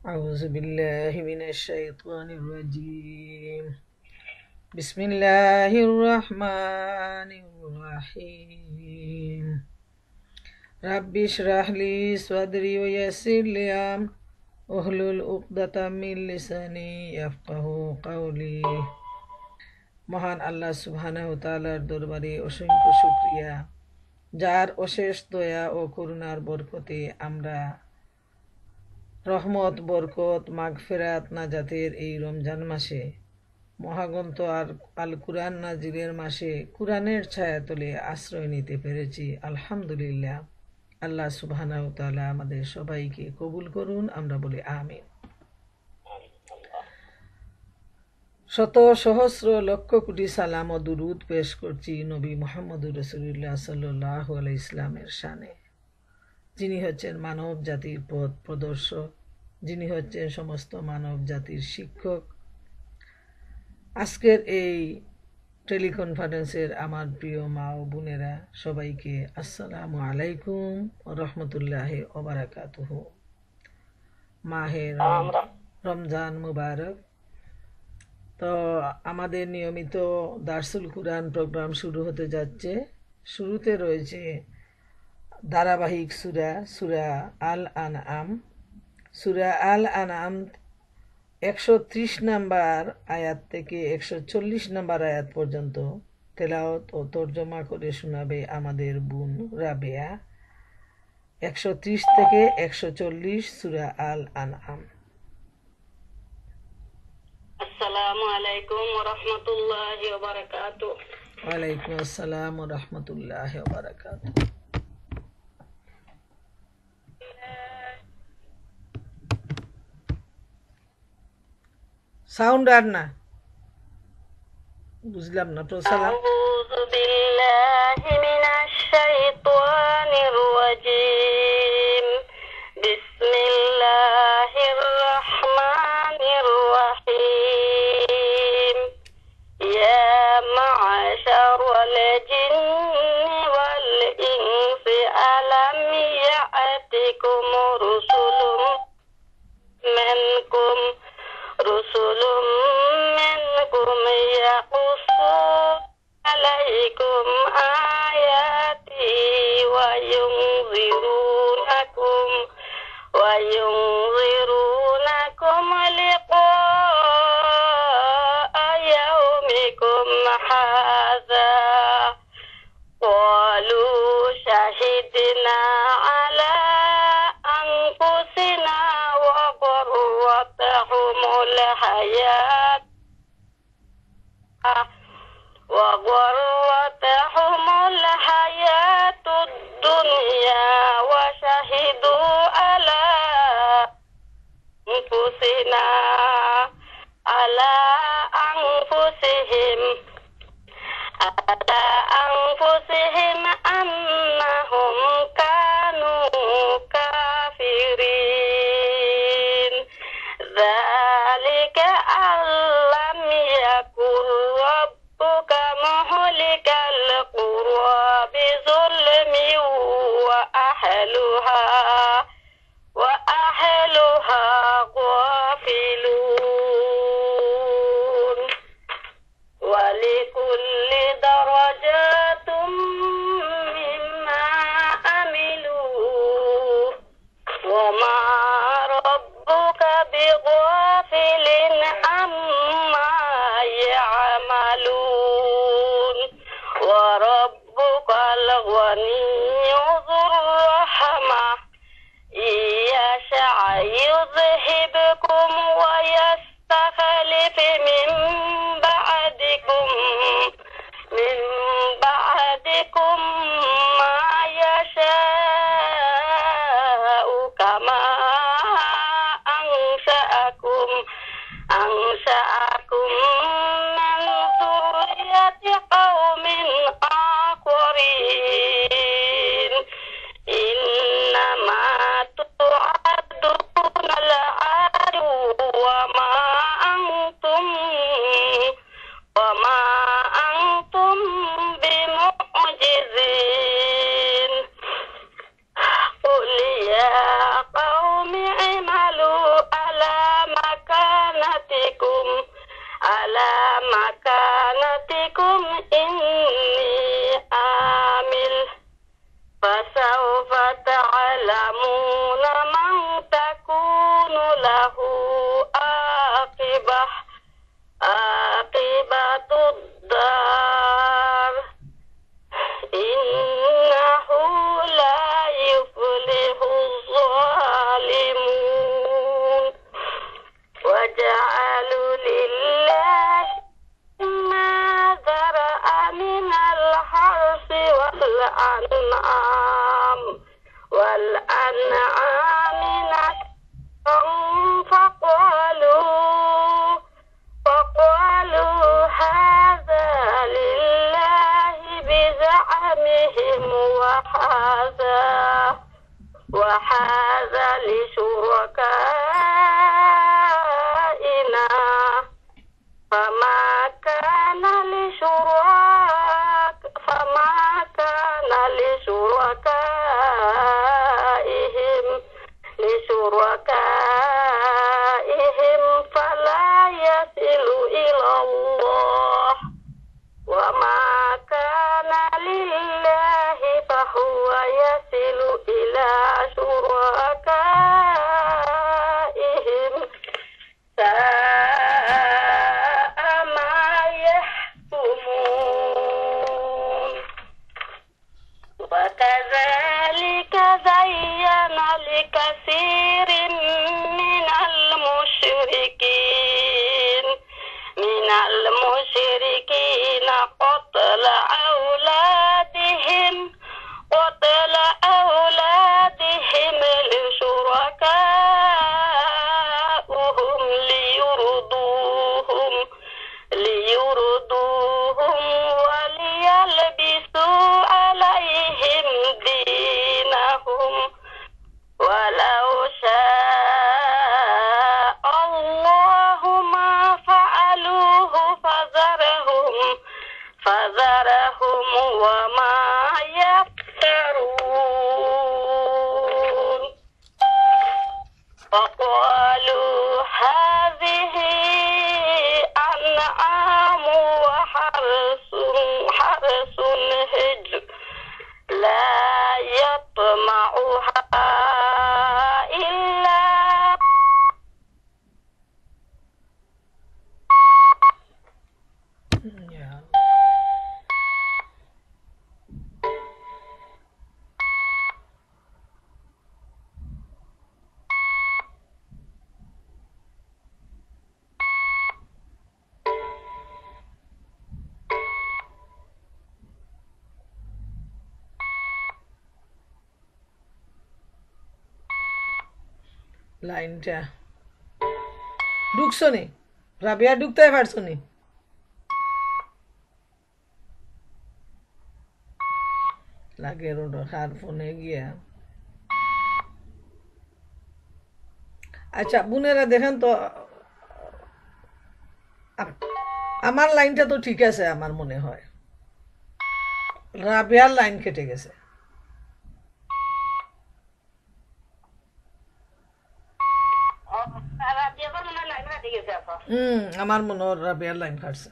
أعوذ بالله من الشيطان الرجيم بسم الله الرحمن الرحيم رب اشرح لي صدري ويسر لي أمري واحلل عقدة من লিসানি ইয়াফকাহু কওলি। মহান আল্লাহ সুবহানাহু তাআলার দরবারে অসংখ্য শুকরিয়া, যার অশেষ দয়া ও করুণার বরকতে আমরা রহমত, বরকত, মাগফিরাত, নাজাতের এই রমজান মাসে, মহাগ্রন্থ আর আল কুরআন নাজিলের মাসে কুরআনের ছায়াতলে আশ্রয় নিতে পেরেছি। আলহামদুলিল্লাহ। আল্লাহ সুবহানাহু তাআলা আমাদের সবাইকে কবুল করুন, আমরা বলি আমিন। শত সহস্র লক্ষ কোটি সালাম ও দুরুদ পেশ করছি নবী মুহাম্মদুর রাসূলুল্লাহ সাল্লাল্লাহু আলাইহি ইসলামের শানে, যিনি হচ্ছেন মানব জাতির পথ প্রদর্শক, যিনি হচ্ছেন সমস্ত মানব জাতির শিক্ষক। আজকের এই টেলিকনফারেন্সের আমার প্রিয় মা ও বোনেরা, সবাইকে আসসালামু আলাইকুম ওয়া রাহমাতুল্লাহি ওয়া বারাকাতুহু। মাহে রমজান মুবারক। তো আমাদের নিয়মিত দারসুল কুরআন প্রোগ্রাম শুরু হতে যাচ্ছে। শুরুতে রয়েছে ধারাবাহিক সূরা আল আনআম। সূরা আল আনআম 130 নম্বর আয়াত থেকে 140 নম্বর আয়াত পর্যন্ত তেলাওয়াত ও তরজমা করে শোনাবে আমাদের বোন রাবেয়া। 130 থেকে 140 সূরা আল আনআম। আসসালামু আলাইকুম ওয়া রাহমাতুল্লাহি ওয়া বারাকাতুহু। ওয়া আলাইকুম আসসালাম ওয়া রাহমাতুল্লাহি ওয়া বারাকাতুহু। সাউন্ড আর না, বুঝলাম না তো। আউযু বিল্লাহি মিনাশ শাইতানির রাজীম। বিসমিল্লাহির রাহমানির রাহিম। ইয়া মা'শারাল জিন্নি ওয়াল ইনসি আলাম ইয়া'তিকুম রুসুলুম মিনকুম يقصون عليكم آياتي وينذرونكم لقاء يومكم هذا. قالوا شهدنا على أنفسنا وغرتهم الحياة الدنيا وشهدوا على أنفسهم أنهم كانوا كافرين. ذلك أن لم يكن ربك مهلك القرى بظلم وأهلها غافلون. ولكل درجات مما عملوا وما ربك بغافل عما يعملون. وربك الغني ذو الرحمة إن يشأ يذهبكم ويستخلف من بعدكم ما يشاء كما له عاقبة الدار إنه لا يفلح الظالمون وجعلوا لله ما ذرأ من الحرث والأنعام فقالوا هذا لله بزعمهم وهذا لشركائنا فما كان لشركائهم فلا يصل إلى الله وما كان لله فهو يصل إلى شركائهم ساء ما يحكمون وكذلك زين لكثير من المشركين قتل أولادهم لشركائهم ليردوهم وليلبسوا عليهم دينهم ولو شاء الله ما فعلوه فذرهم وما يفترون وقالوا هذه أنعام وحرث هجر لا يطمعها إلا লাইনটা ঢুকছো নি রাবিয়া ঢুকতে পারছো নি লাগে রোড হার ফোনে গিয়া আচ্ছা বোনেরা দেখেন তো আমার লাইনটা তো ঠিক আছে আমার মনে হয় রাবিয়ার লাইন কেটে গেছে আমার মনে হয় রাবিয়ার লাইন কাটছে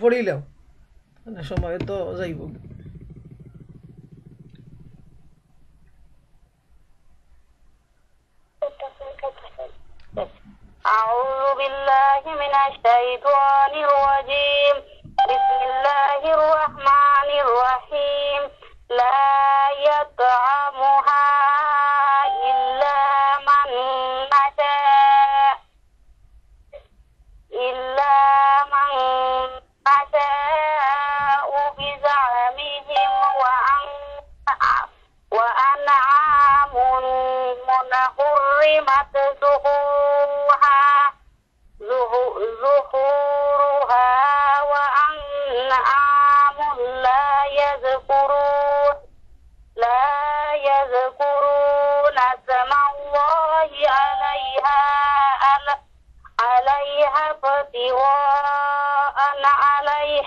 পড়িলাও সময় তো যাইব أعوذ بالله من الشيطان الرجيم بسم الله الرحمن الرحيم لا يطعمها إلا من نشاء بزعمهم وأنعام حرمت ظهورها وأنعام لا يذكرون اسم الله عليها ابتغاء عليه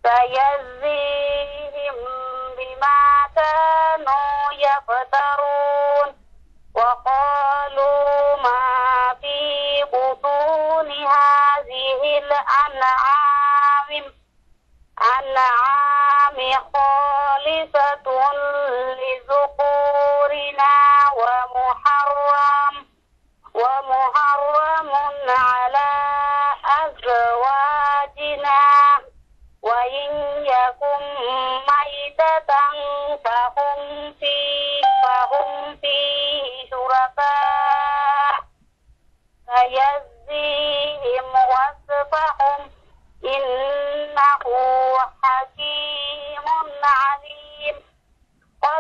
سيجزيهم بما كانوا يفترون وقالوا ما في بطون هذه الأنعام خالصة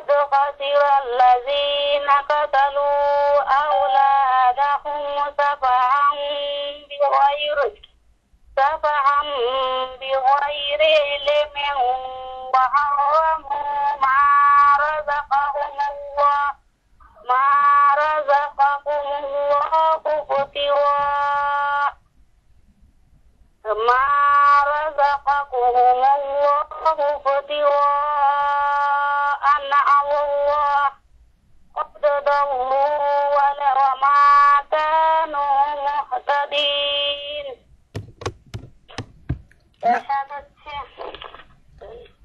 قد خسر الذين قتلوا أولادهم سفعا بغير علم وحرموا ما رزقهم الله ابتغاء على الله قد ضلوا وما كانوا مهتدين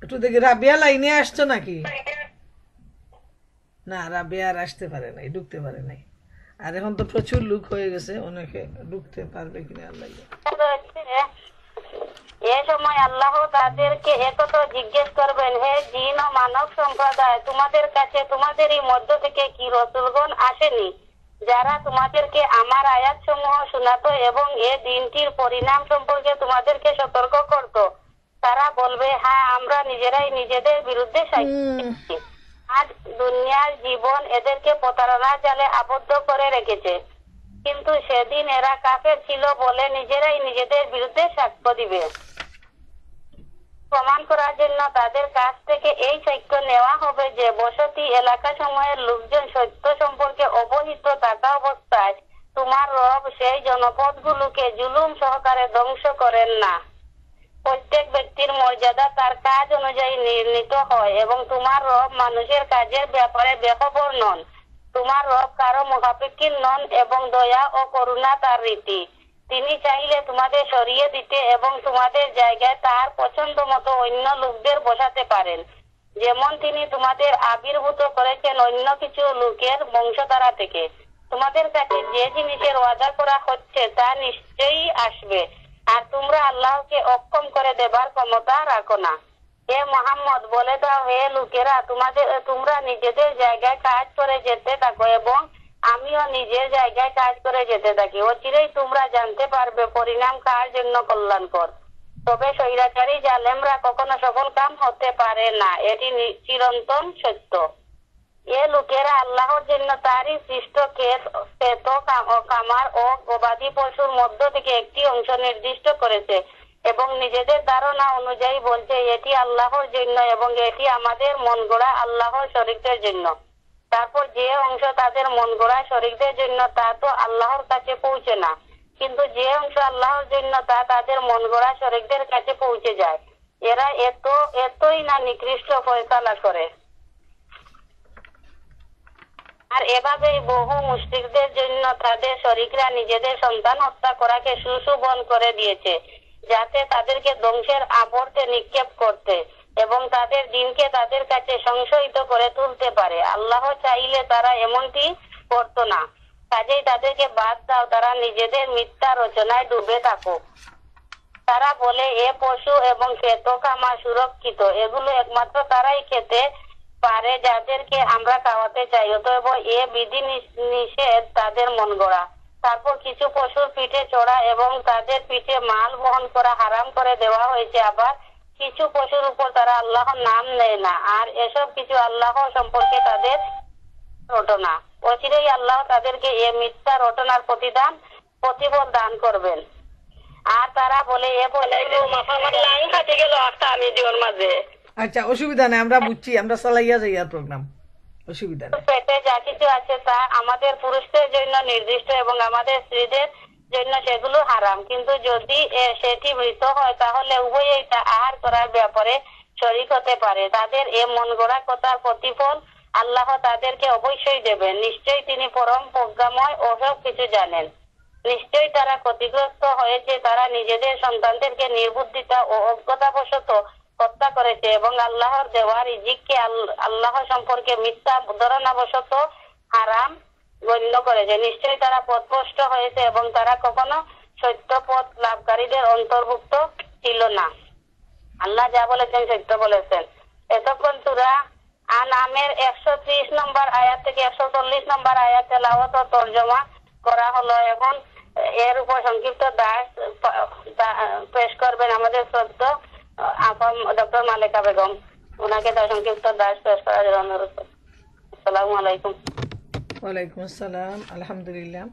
একটু দেখি রাবিয়া লাইনে আসছো নাকি? না, রাবিয়া আর আসতে পারে নাই, ঢুকতে পারে নাই। আর এখন তো প্রচুর লোক হয়ে গেছে, অনেকে ঢুকতে পারবে কিনা আল্লাহ। এ সময় আল্লাহ তাদেরকে একথা জিজ্ঞেস করবেন, হে জিন ও মানব সম্প্রদায়, তোমাদের কাছে তোমাদেরই মধ্য থেকে কি রসুলগণ আসেনি যারা তোমাদেরকে আমার আয়াত সমূহ শোনাতো এবং এ দিনটির পরিণাম সম্পর্কে তোমাদেরকে সতর্ক করত? তারা বলবে, হ্যাঁ, আমরা নিজেরাই নিজেদের বিরুদ্ধে সাক্ষী। আজ দুনিয়ার জীবন এদেরকে প্রতারণার জালে আবদ্ধ করে রেখেছে, কিন্তু সেদিন এরা কাফের ছিল বলে নিজেরাই নিজেদের বিরুদ্ধে সাক্ষ্য দিবে। প্রমাণ করার জন্য তাদের কাছ থেকে এই সাক্ষ্য নেওয়া হবে যে বসতি এলাকা সমূহের লোকজন সত্য সম্পর্কে অবহিত থাকা অবস্থায় তোমার রব সেই জনপদগুলোকে জুলুম সহকারে ধ্বংস করেন না। প্রত্যেক ব্যক্তির মর্যাদা তার কাজ অনুযায়ী নির্ণীত হয় এবং তোমার রব মানুষের কাজের ব্যাপারে বেখবর নন। তোমার রব কারো মুখাপেক্ষী নন এবং দয়া ও করুণা তার রীতি। তিনি চাইলে তোমাদের সরিয়ে দিতে এবং তোমাদের জায়গায় তার পছন্দ মতো অন্য লোকদের বসাতে পারেন, যেমন তিনি তোমাদের আবির্ভূত করেছেন অন্য কিছু লোকের বংশধারা থেকে। তোমাদের কাছে যে জিনিসের ওয়াদা করা হচ্ছে তা নিশ্চয়ই আসবে, আর তোমরা আল্লাহকে অক্ষম করে দেবার ক্ষমতা রাখো না। হে মুহাম্মদ, বলে দাও, হে লোকেরা, তোমরা নিজেদের জায়গায় কাজ করে যেতে থাকো এবং আমিও নিজের জায়গায় কাজ করে যেতে থাকি। অচিরেই তোমরা জানতে পারবে পরিণাম কার জন্য কল্যাণকর। তবে স্বৈরাচারী জালেমরা কখনো সফল কাম হতে পারে না, এটি চিরন্তন সত্য। এ লোকেরা আল্লাহর জন্য তারই সৃষ্ট ক্ষেত কামার ও গবাদি পশুর মধ্য থেকে একটি অংশ নির্দিষ্ট করেছে এবং নিজেদের ধারণা অনুযায়ী বলছে এটি আল্লাহর জন্য এবং এটি আমাদের মন গড়া আল্লাহর শরীকদের জন্য। তারপর যে অংশ তাদের মন গড়া শরীকদের জন্য তা তো আল্লাহর কাছে পৌঁছে না, কিন্তু যে অংশ আল্লাহর জন্য তা তাদের মন গড়া শরীকদের কাছে পৌঁছে যায়। এরা এতই না নিকৃষ্ট ফয়সালা করে। আর এভাবেই বহু মুশরিকদের জন্য তাদের শরীকরা নিজেদের সন্তান হত্যা করাকে সুশোভন করে দিয়েছে, যাতে তাদেরকে ধ্বংসের আবর্তে নিক্ষেপ করতে এবং তাদের দিনকে তাদের কাছে সংশয়িত করে তুলতে পারে। আল্লাহ চাইলে তারা এমনটি করতো না। কাজেই তাদেরকে বাদ দাও, তারা নিজেদের মিথ্যা রচনায় ডুবে থাকুক। তারা বলে, এ পশু এবং ক্ষেত খামা সুরক্ষিত, এগুলো একমাত্র তারাই খেতে পারে যাদেরকে আমরা খাওয়াতে চাই, অতএব এ বিধি নিষেধ তাদের মন গড়া। তারপর কিছু পশুর পিঠে চড়া এবং তাদের পিঠে মাল বহন করা হারাম করে দেওয়া হয়েছে। আবার কিছু পশুর উপর তারা আল্লাহর নাম নেয় না, আর এসব কিছু আল্লাহ সম্পর্কে তাদের রটনা। অচিরেই আল্লাহ তাদেরকে এ মিথ্যা রটনার প্রতিফল দান করবেন। আর তারা বলে, লাইন কাটে গেল একটা আমি জীবন মাঝে। আচ্ছা, অসুবিধা নেই, আমরা বুঝছি, আমরা চালাইয়া যাই আর প্রোগ্রাম, অসুবিধা নেই। পেটে যা কিছু আছে তা আমাদের পুরুষদের জন্য নির্দিষ্ট এবং আমাদের স্ত্রীদের জন্য সেগুলো হারাম, কিন্তু যদি সেটি মৃত হয় তাহলে উভয়েই তা আহার করার ব্যাপারে শরীক হতে পারে। তাদের এ মন গড়া কথার প্রতিফল আল্লাহ তাদেরকে অবশ্যই দেবেন। নিশ্চয়ই তিনি পরম প্রজ্ঞাময় ও সব কিছু জানেন। নিশ্চয়ই তারা ক্ষতিগ্রস্ত হয়েছে, তারা নিজেদের সন্তানদেরকে নির্বুদ্ধিতা ও অজ্ঞতাবশত হত্যা করেছে এবং আল্লাহর দেওয়া রিজিককে আল্লাহ সম্পর্কে মিথ্যা ধারণাবশত হারাম গণ্য করেছে। নিশ্চয়ই তারা পথভ্রষ্ট হয়েছে এবং তারা কখনো সত্য পথ লাভকারীদের অন্তর্ভুক্ত ছিল না। আল্লাহ যা বলেছেন সত্য বলেছেন। এতক্ষণ সূরা আনআমের 130 নম্বর আয়াত থেকে 140 নম্বর আয়াত তেলাওয়াত ও তরজমা করা হলো। এখন এর উপর সংক্ষিপ্ত দাস পেশ করবেন আমাদের শ্রদ্ধেয় ডক্টর মালেকা বেগম। ওনাকে তার সংক্ষিপ্ত দাস পেশ করার জন্য অনুরোধ করছি। আসসালামু আলাইকুম। ওয়ালাইকুম আসসালাম। আলহামদুলিল্লাহ,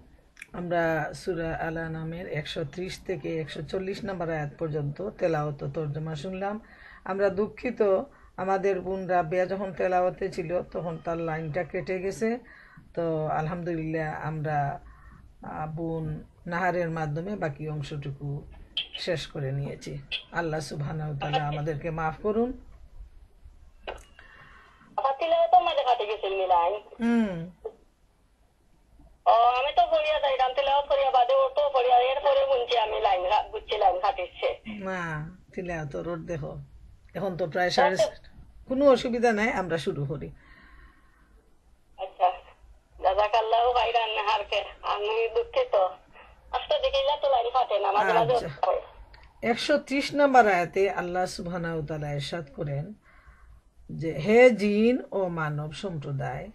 আমরা সূরা আল আনামের 130 থেকে 140 নম্বর আয়াত পর্যন্ত তেলাওয়াত ও তর্জমা শুনলাম। আমরা দুঃখিত, আমাদের বোন রাবিয়া যখন তেলাওয়াতে ছিল তখন তার লাইনটা কেটে গেছে। তো আলহামদুলিল্লাহ আমরা বোন নাহারের মাধ্যমে বাকি অংশটুকু শেষ করে নিয়েছি। আল্লাহ সুবহানাহু ওয়া তাআলা আমাদেরকে মাফ করুন। আমি তো পড়িয়া যাই, গান তেলাওয়াত করিয়া বাদে ও তো পড়িয়া এরপরে শুনছি আমি লাইন বুঝছি লাইন কাটিচ্ছে না তিলাওয়াত রোড দেখো, এখন তো প্রায় কোনো অসুবিধা নাই, আমরা শুরু করি। আচ্ছা, জাযাকাল্লাহু খাইরান নাহারকে। আমি দুঃখিত, আজকে দেখিলা তো লাইন কাটে না, মাঝে মাঝে আচ্ছা, 130 নম্বর আয়াতে আল্লাহ সুবহানাহু ওয়া তাআলা ইরশাদ করেন যে, হে জিন ও মানব সম্প্রদায়,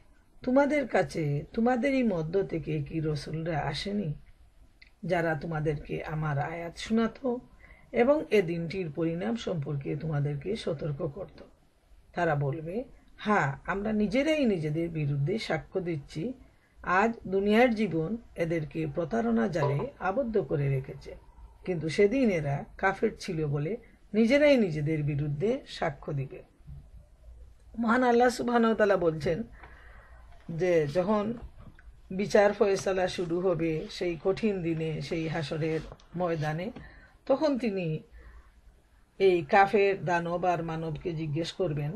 তোমাদের কাছে তোমাদেরই মধ্য থেকে কি রসুলরা আসেনি যারা তোমাদেরকে আমার আয়াত শোনাতো এবং এ দিনটির পরিণাম সম্পর্কে তোমাদেরকে সতর্ক করত? তারা বলবে, হ্যাঁ, আমরা নিজেরাই নিজেদের বিরুদ্ধে সাক্ষ্য দিচ্ছি। আজ দুনিয়ার জীবন এদেরকে প্রতারণা জালে আবদ্ধ করে রেখেছে, কিন্তু সেদিন এরা কাফের ছিল বলে নিজেরাই নিজেদের বিরুদ্ধে সাক্ষ্য দিবে। মহান আল্লাহ সুবহানাহু ওয়া তাআলা বলছেন যে যখন বিচার ফয়সালা শুরু হবে সেই কঠিন দিনে, সেই হাসরের ময়দানে, তখন তিনি এই কাফের দানব আর মানবকে জিজ্ঞেস করবেন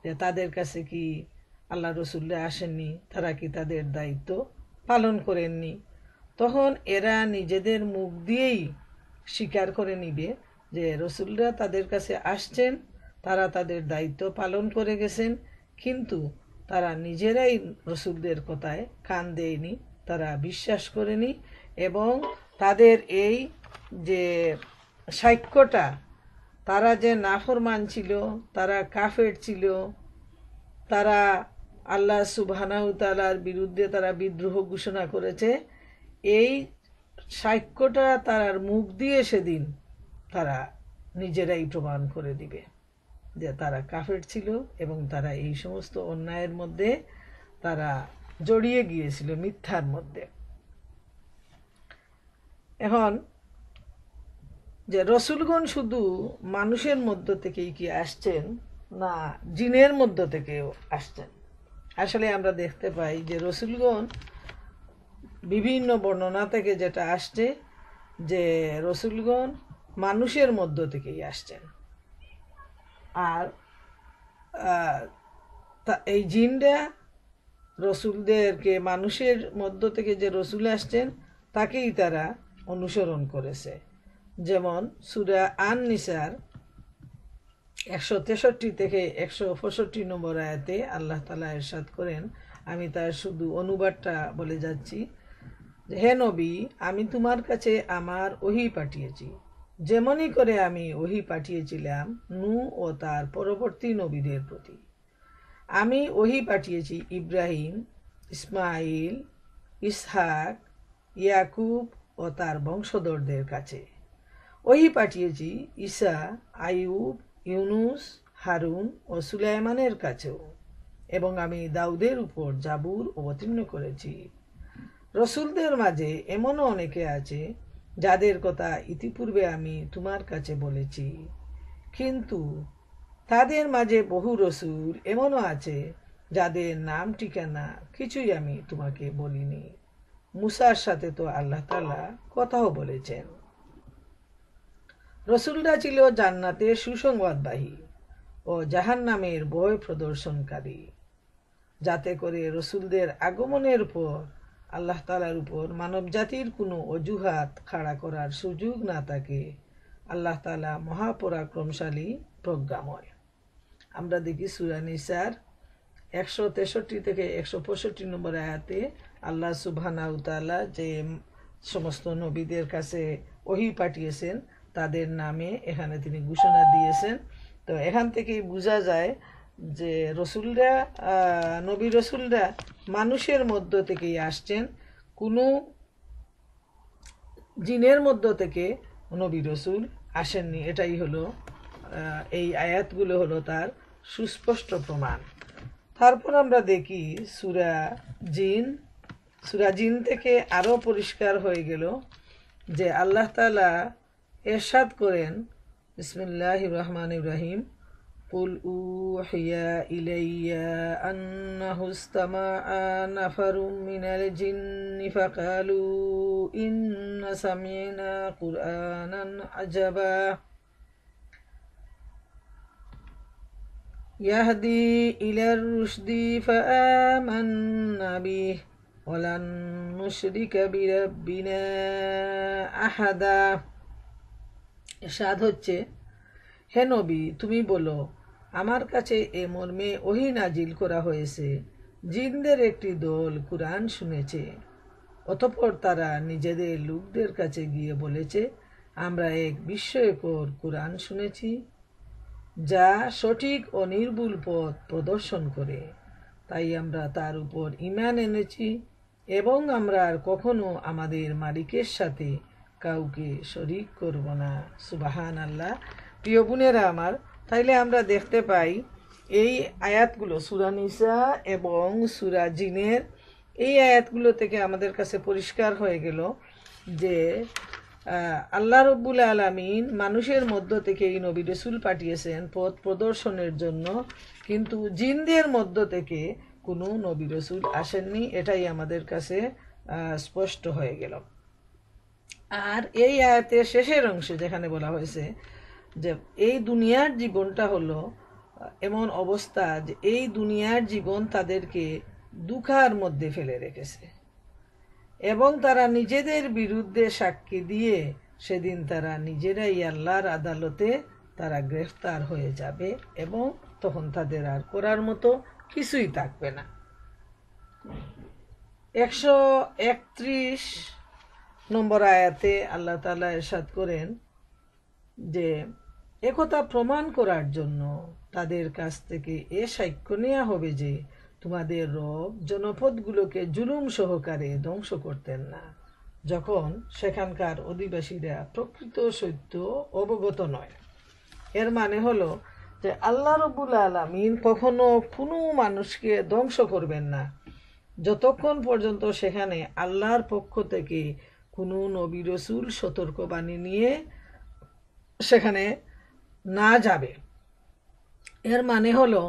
যে তাদের কাছে কি আল্লাহ রসুলরা আসেননি, তারা কি তাদের দায়িত্ব পালন করেননি? তখন এরা নিজেদের মুখ দিয়েই স্বীকার করে নিবে যে রসুলরা তাদের কাছে আসছেন, তারা তাদের দায়িত্ব পালন করে গেছেন, কিন্তু তারা নিজেরাই রসুলদের কথায় কান দেয়নি, তারা বিশ্বাস করেনি, এবং তাদের এই যে সাক্ষ্যটা, তারা যে নাফরমান ছিল, তারা কাফের ছিল, তারা আল্লাহ সুবহানাহু ওয়া তাআলার বিরুদ্ধে তারা বিদ্রোহ ঘোষণা করেছে, এই সাক্ষ্যটা তার মুখ দিয়ে সেদিন তারা নিজেরাই প্রমাণ করে দিবে যে তারা কাফের ছিল এবং তারা এই সমস্ত অন্যায়ের মধ্যে তারা জড়িয়ে গিয়েছিল, মিথ্যার মধ্যে। এখন যে রসুলগণ শুধু মানুষের মধ্য থেকেই কি আসছেন, না জিনের মধ্য থেকেও আসছেন? আসলে আমরা দেখতে পাই যে রসুলগণ বিভিন্ন বর্ণনা থেকে যেটা আসছে যে রসুলগণ মানুষের মধ্য থেকেই আসছেন, আর এই জিনরা রসুলদেরকে মানুষের মধ্য থেকে যে রসুল আসছেন তাকেই তারা অনুসরণ করেছে। যেমন সূরা আন নিসার 163 থেকে 165 নম্বর আয়াতে আল্লাহ তাআলা ইরশাদ করেন, আমি তার শুধু অনুবাদটা বলে যাচ্ছি, হে নবী, আমি তোমার কাছে আমার ওহী পাঠিয়েছি, যেমনই করে আমি ওহী পাঠিয়েছিলাম নূহ ও তার পরবর্তী নবীদের প্রতি। আমি ওহী পাঠিয়েছি ইব্রাহিম, ইসমাইল, ইসহাক, ইয়াকুব ও তার বংশধরদের কাছে। ওহী পাঠিয়েছি ঈসা, আইয়ুব, ইউনুস, হারুন ও সুলাইমানের কাছেও, এবং আমি দাউদের উপর জাবুর অবতীর্ণ করেছি। রসুলদের মাঝে এমনও অনেকে আছে যাদের কথা ইতিপূর্বে আমি তোমার কাছে বলেছি, কিন্তু তাদের মাঝে বহু রসুল এমনও আছে যাদের নাম ঠিকানা কিছুই আমি তোমাকে বলিনি। মুসার সাথে তো আল্লাহ তাআলা কথাও বলেছেন। রসুলরা ছিল জান্নাতের সুসংবাদবাহী ও জাহান্নামের ভয় প্রদর্শনকারী, যাতে করে রসুলদের আগমনের পর আল্লাহ তাআলার উপর মানব জাতির কোনো অজুহাত খাড়া করার সুযোগ না থাকে। আল্লাহ তাআলা মহাপরাক্রমশালী, প্রজ্ঞাময়। আমরা দেখি সূরা নিসার 163 থেকে 165 নম্বর আয়াতে আল্লাহ সুবহানাহু ওয়া তাআলা যে সমস্ত নবীদের কাছে ওহী পাঠিয়েছেন তাদের নামে এখানে তিনি ঘোষণা দিয়েছেন। তো এখান থেকেই বোঝা যায় যে রসুলরা, নবী রসুলরা মানুষের মধ্য থেকেই আসছেন, কোনো জিনের মধ্য থেকে নবী রসুল আসেননি। এটাই হলো এই আয়াতগুলো হলো তার সুস্পষ্ট প্রমাণ। তারপর আমরা দেখি সূরা জিন থেকে আরও পরিষ্কার হয়ে গেল যে আল্লাহ তাআলা ইরশাদ করেন, বিসমিল্লাহির রহমানির রহিম, কুল উহিয়া ইলাইয়া আন্নাহু ইসতামাআ নাফারুম মিনাল জিন্নি ফাকালু ইন্না সামি'না কুরআনান আজাবা ইয়াহদি ইলার রুশদি ফাআমান্না বিহি ওয়ালান নুশরিকা বিরাব্বিনা আহাদা। ইরশাদ হচ্ছে, হে নবী, তুমি বলো, আমার কাছে এ মর্মে ওহী নাজিল করা হয়েছে, জিনদের একটি দল কুরআন শুনেছে, অতঃপর তারা নিজেদের লোকদের কাছে গিয়ে বলেছে, আমরা এক বিস্ময়কর কুরআন শুনেছি যা সঠিক ও নির্ভুল পথ প্রদর্শন করে, তাই আমরা তার উপর ঈমান এনেছি এবং আমরা আর কখনো আমাদের মালিকের সাথে কাউকে শরীক করব না। সুবহানাল্লাহ। প্রিয় বোনেরা আমার, তাইলে আমরা দেখতে পাই এই আয়াতগুলো সূরা নিসা এবং সূরা জিনের এই আয়াতগুলো থেকে আমাদের কাছে পরিষ্কার হয়ে গেল যে আল্লাহ রব্বুল আলামিন মানুষের মধ্য থেকে এই নবী রাসূল পাঠিয়েছেন পথ প্রদর্শনের জন্য, কিন্তু জিনদের মধ্য থেকে কোনো নবী রাসূল আসেননি। এটাই আমাদের কাছে স্পষ্ট হয়ে গেল। আর এই আয়াতের শেষের অংশে যেখানে বলা হয়েছে যে এই দুনিয়ার জীবনটা হলো এমন অবস্থা যে এই দুনিয়ার জীবন তাদেরকে দুঃখার মধ্যে ফেলে রেখেছে এবং তারা নিজেদের বিরুদ্ধে সাক্ষী দিয়ে সেদিন তারা নিজেরাই আল্লাহর আদালতে তারা গ্রেফতার হয়ে যাবে এবং তখন তাদের আর করার মতো কিছুই থাকবে না। 131 নম্বর আয়াতে আল্লাহ তাআলা ইরশাদ করেন যে একথা প্রমাণ করার জন্য তাদের কাছ থেকে এ সাক্ষ্য নেওয়া হবে যে তোমাদের রব জনপদগুলোকে জুলুম সহকারে ধ্বংস করতেন না, যখন সেখানকার অধিবাসীরা প্রকৃত সত্য অবগত নয়। এর মানে হলো যে আল্লাহ রব্বুল আলামিন কখনো কোনো মানুষকে ধ্বংস করবেন না যতক্ষণ পর্যন্ত সেখানে আল্লাহর পক্ষ থেকে কোনো নবী রাসূল সতর্কবাণী নিয়ে সেখানে না যাবে। এর মানে হলো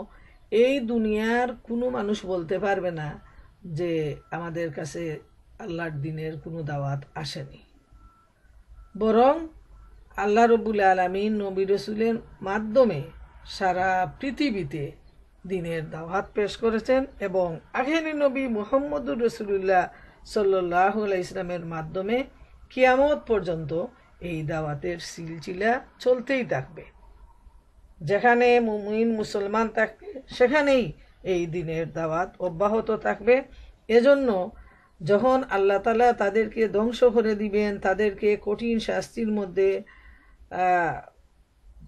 এই দুনিয়ার কোনো মানুষ বলতে পারবে না যে আমাদের কাছে আল্লাহর দ্বীনের কোনো দাওয়াত আসেনি, বরং আল্লাহ রব্বুল আলামিন নবী রাসূলের মাধ্যমে সারা পৃথিবীতে দ্বীনের দাওয়াত পেশ করেছেন এবং আখেরি নবী মুহাম্মদুর রাসূলুল্লাহ সাল্লাল্লাহু আলাইহি ওয়াসাল্লামের মাধ্যমে কিয়ামত পর্যন্ত এই দাওয়াতের সিলসিলা চলতেই থাকবে। যেখানে মুমিন মুসলমান থাকবে সেখানেই এই দ্বীনের দাওয়াত অব্যাহত থাকবে। এজন্য যখন আল্লাহ তাআলা তাদেরকে ধ্বংস করে দিবেন, তাদেরকে কঠিন শাস্তির মধ্যে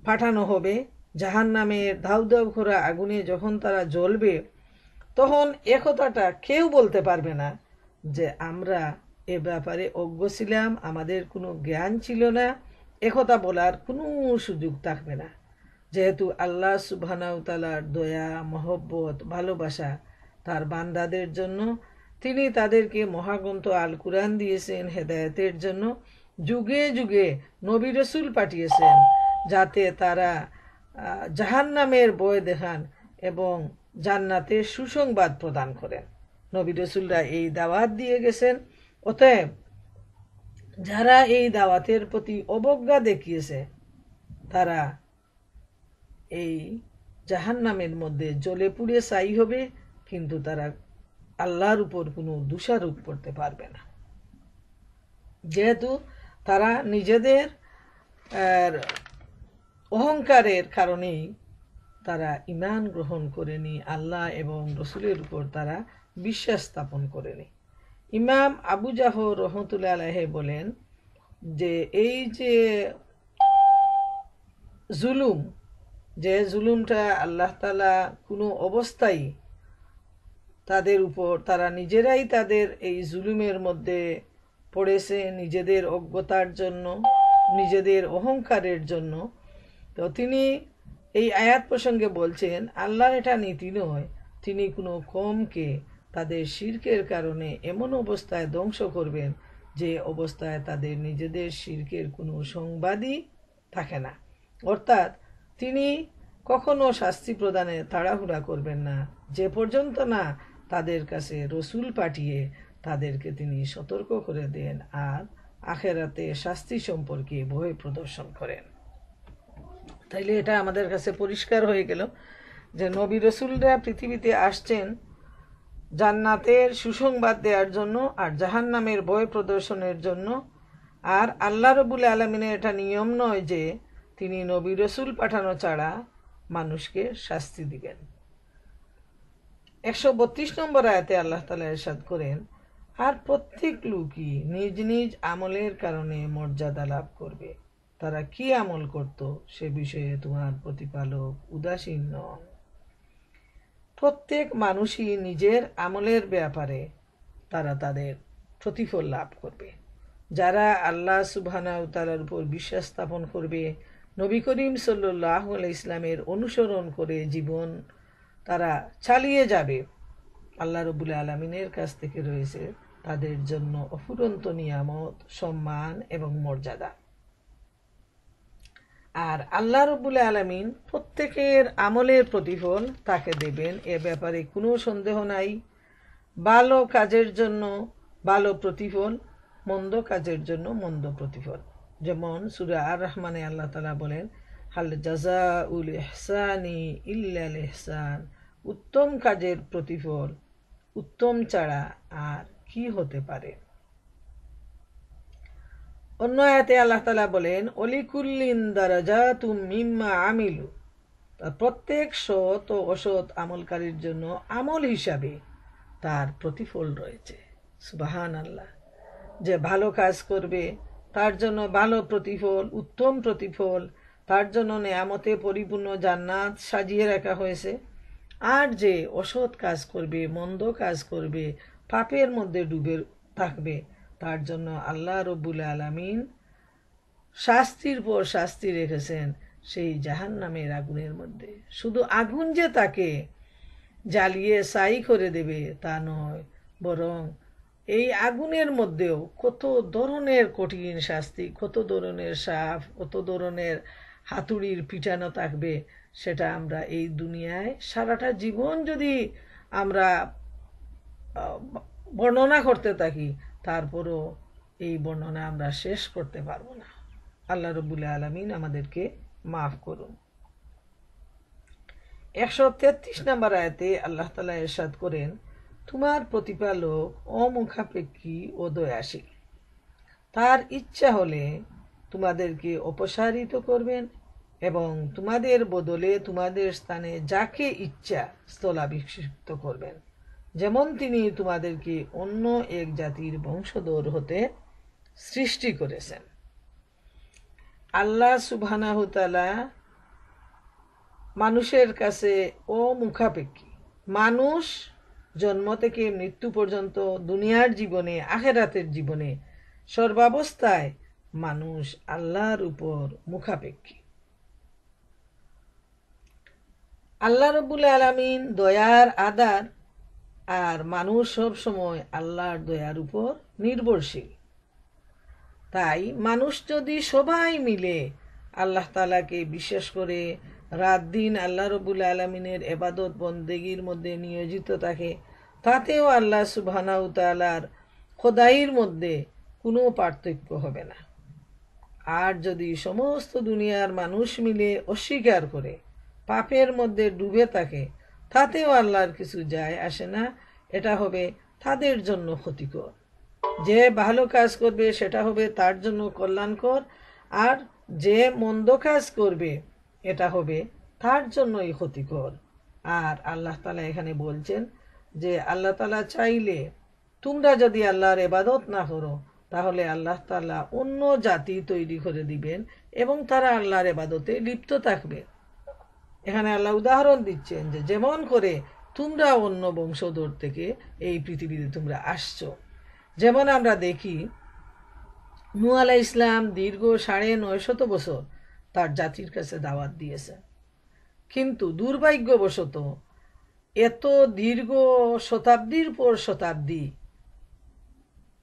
পাঠানো হবে, জাহান্নামের ধাউ ধাউ করা আগুনে যখন তারা জ্বলবে, তখন একথাটা কেউ বলতে পারবে না যে আমরা এ ব্যাপারে অজ্ঞ ছিলাম, আমাদের কোনো জ্ঞান ছিল না। একথা বলার কোনো সুযোগ থাকবে না, যেহেতু আল্লাহ সুবহানাহু ওয়া তাআলার দয়া, মহব্বত, ভালোবাসা তার বান্দাদের জন্য। তিনি তাদেরকে মহাগ্রন্থ আল কুরআন দিয়েছেন হেদায়েতের জন্য, যুগে যুগে নবী রাসূল পাঠিয়েছেন যাতে তারা জাহান্নামের ভয় দেখান এবং জান্নাতের সুসংবাদ প্রদান করেন। নবী রাসূলরা এই দাওয়াত দিয়ে গেছেন। অতএব যারা এই দাওয়াতের প্রতি অবজ্ঞা দেখিয়েছে তারা এই জাহান্নামের মধ্যে জ্বলে পুড়ে ছাই হবে, কিন্তু তারা আল্লাহর উপর কোনো দোষারোপ করতে পারবে না, যেহেতু তারা নিজেদের অহংকারের কারণেই তারা ঈমান গ্রহণ করেনি, আল্লাহ এবং রাসূলের উপর তারা বিশ্বাস স্থাপন করেনি। ইমাম আবু জাফর রহমতুল্লাহ আলাইহি বলেন যে এই যে জুলুমটা আল্লাহ তাআলা কোনো অবস্থায় তাদের উপর, তারা নিজেরাই তাদের এই জুলুমের মধ্যে পড়েছে নিজেদের অজ্ঞতার জন্য, নিজেদের অহংকারের জন্য। তো তিনি এই আয়াত প্রসঙ্গে বলছেন আল্লাহর এটা নীতি নয়, তিনি কোনো কওমকে তাদের শিরকের কারণে এমন অবস্থায় ধ্বংস করবেন যে অবস্থায় তাদের নিজেদের শিরকের কোনো সংবাদই থাকে না। অর্থাৎ তিনি কখনো শাস্তি প্রদানে তাড়াহুড়া করবেন না যে পর্যন্ত না তাদের কাছে রসুল পাঠিয়ে তাদেরকে তিনি সতর্ক করে দেন আর আখেরাতে শাস্তি সম্পর্কে ভয় প্রদর্শন করেন। তাইলে এটা আমাদের কাছে পরিষ্কার হয়ে গেল যে নবী রসুলরা পৃথিবীতে আসছেন জান্নাতের সুসংবাদ দেওয়ার জন্য আর জাহান্নামের ভয় প্রদর্শনের জন্য। আর আল্লাহ রাব্বুল আলামিনের এটা নিয়ম নয় যে তিনি নবী রসুল পাঠানো ছাড়া মানুষকে শাস্তি দিবেন। 132 নম্বর আয়াতে আল্লাহ তাআলা ইরশাদ করেন, আর প্রত্যেক লোকই নিজ নিজ আমলের কারণে মর্যাদা লাভ করবে। তারা কি আমল করত সে বিষয়ে তোমার প্রতিপালক উদাসীন নন। প্রত্যেক মানুষই নিজের আমলের ব্যাপারে তারা তাদের প্রতিফল লাভ করবে। যারা আল্লাহ সুবহানাহু ওয়া তাআলার উপর বিশ্বাস স্থাপন করবে, নবী করিম সাল্লাল্লাহু আলাইহি ইসলামের অনুসরণ করে জীবন তারা চালিয়ে যাবে, আল্লাহ রাব্বুল আলামিনের কাছ থেকে রয়েছে তাদের জন্য অফুরন্ত নিয়ামত, সম্মান এবং মর্যাদা। আর আল্লাহ রাব্বুল আলামিন প্রত্যেকের আমলের প্রতিফল তাকে দেবেন, এ ব্যাপারে কোনো সন্দেহ নাই। ভালো কাজের জন্য ভালো প্রতিফল, মন্দ কাজের জন্য মন্দ প্রতিফল। যেমন সূরা আর রহমানে আল্লাহ তাআলা বলেন, হাল জাযাউল ইহসানি ইল্লাল ইহসান, উত্তম কাজের প্রতিফল উত্তম ছাড়া আর কি হতে পারে। অন্য আয়াতে আল্লাহ তাআলা বলেন, অলিকুল্লিন দারাজাতুম মিম্মা আমিলু, প্রত্যেক সৎ ও অসৎ আমলকারীর জন্য আমল হিসাবে তার প্রতিফল রয়েছে। সুবহানাল্লাহ। যে ভালো কাজ করবে তার জন্য ভালো প্রতিফল, উত্তম প্রতিফল, তার জন্য নেয়ামতে পরিপূর্ণ জান্নাত সাজিয়ে রাখা হয়েছে। আর যে অসৎ কাজ করবে, মন্দ কাজ করবে, পাপের মধ্যে ডুবে থাকবে, তার জন্য আল্লাহ রাব্বুল আলামিন শাস্তির পর শাস্তি রেখেছেন সেই জাহান্নামের আগুনের মধ্যে। শুধু আগুন যে তাকে জ্বালিয়ে ছাই করে দেবে তা নয়, বরং এই আগুনের মধ্যেও কত ধরনের কঠিন শাস্তি, কত ধরনের সাপ, কত ধরনের হাতুড়ির পিটানো থাকবে, সেটা আমরা এই দুনিয়ায় সারাটা জীবন যদি আমরা বর্ণনা করতে থাকি তারপরও এই বর্ণনা আমরা শেষ করতে পারবো না। আল্লাহ রাব্বুল আলামিন আমাদেরকে মাফ করুন। 133 নম্বর আয়াতে আল্লাহ তাআলা ইরশাদ করেন, তোমার প্রতিপালক অমুখাপেক্ষী ও দয়াশীল, তার ইচ্ছা হলে তোমাদেরকে অপসারিত করবেন এবং তোমাদের বদলে তোমাদের স্থানে যাকে ইচ্ছা স্থলাভিষিক্ত করবেন, যেমন তিনি তোমাদেরকে অন্য এক জাতির বংশধর হতে সৃষ্টি করেছেন। আল্লাহ সুবহানাহু ওয়া তাআলা মানুষের কাছে অমুখাপেক্ষী। মানুষ জন্ম থেকে মৃত্যু পর্যন্ত দুনিয়ার জীবনে, আখিরাতের জীবনে, সর্বাবস্থায় মানুষ আল্লাহর উপর মুখাপেক্ষী। আল্লাহ রাব্বুল আলামিন দয়ার আধার, আর মানুষ সব সময় আল্লাহর দয়ার উপর নির্ভরশীল। তাই মানুষ যদি সবাই মিলে আল্লাহ তাআলাকে বিশ্বাস করে রাত দিন আল্লাহ রাব্বুল আলামিনের ইবাদত বন্দেগীর মধ্যে নিয়োজিত থাকে, তাতেও আল্লাহ সুবহানাহু ওয়া তাআলার খোদাইর মধ্যে কোনো পার্থক্য হবে না। আর যদি সমস্ত দুনিয়ার মানুষ মিলে অস্বীকার করে পাপের মধ্যে ডুবে থাকে, তাতেও আল্লাহর কিছু যায় আসে না, এটা হবে তাদের জন্য ক্ষতিকর। যে ভালো কাজ করবে সেটা হবে তার জন্য কল্যাণকর, আর যে মন্দ কাজ করবে এটা হবে তার জন্যই ক্ষতিকর। আর আল্লাহ তাআলা এখানে বলছেন যে আল্লাহ তাআলা চাইলে তোমরা যদি আল্লাহর ইবাদত না করো, তাহলে আল্লাহ তাআলা অন্য জাতি তৈরি করে দিবেন এবং তারা আল্লাহর ইবাদতে লিপ্ত থাকবে। এখানে আল্লাহ উদাহরণ দিচ্ছেন যে যেমন করে তোমরা অন্য বংশধর থেকে এই পৃথিবীতে তোমরা আসছো। যেমন আমরা দেখি নূহ আলাইহিস সালাম দীর্ঘ 950 বছর তার জাতির কাছে দাওয়াত দিয়েছেন। কিন্তু দুর্ভাগ্যবশত এত দীর্ঘ শতাব্দীর পর শতাব্দী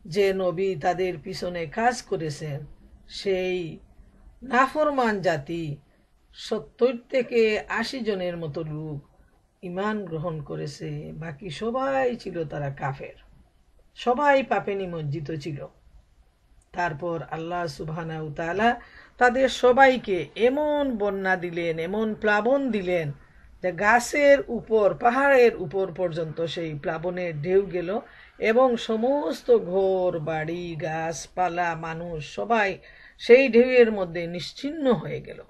যে নবী তাদের পিছনে কাজ করেছেন, সেই নাফরমান জাতি 70 থেকে 80 জনের মতো লোক ঈমান গ্রহণ করেছে। বাকি সবাই ছিল তারা কাফের, সবাই পাপে নিমজ্জিত ছিল। তারপর আল্লাহ সুবহানাহু ওয়া তাআলা তাদের সবাইকে এমন বন্যা দিলেন, এমন প্লাবন দিলেন যে গাছের উপর, পাহাড়ের উপর পর্যন্ত সেই প্লাবনের ঢেউ গেল এবং সমস্ত ঘর বাড়ি, গাছপালা, মানুষ সবাই সেই ঢেউয়ের মধ্যে নিশ্চিহ্ন হয়ে গেল।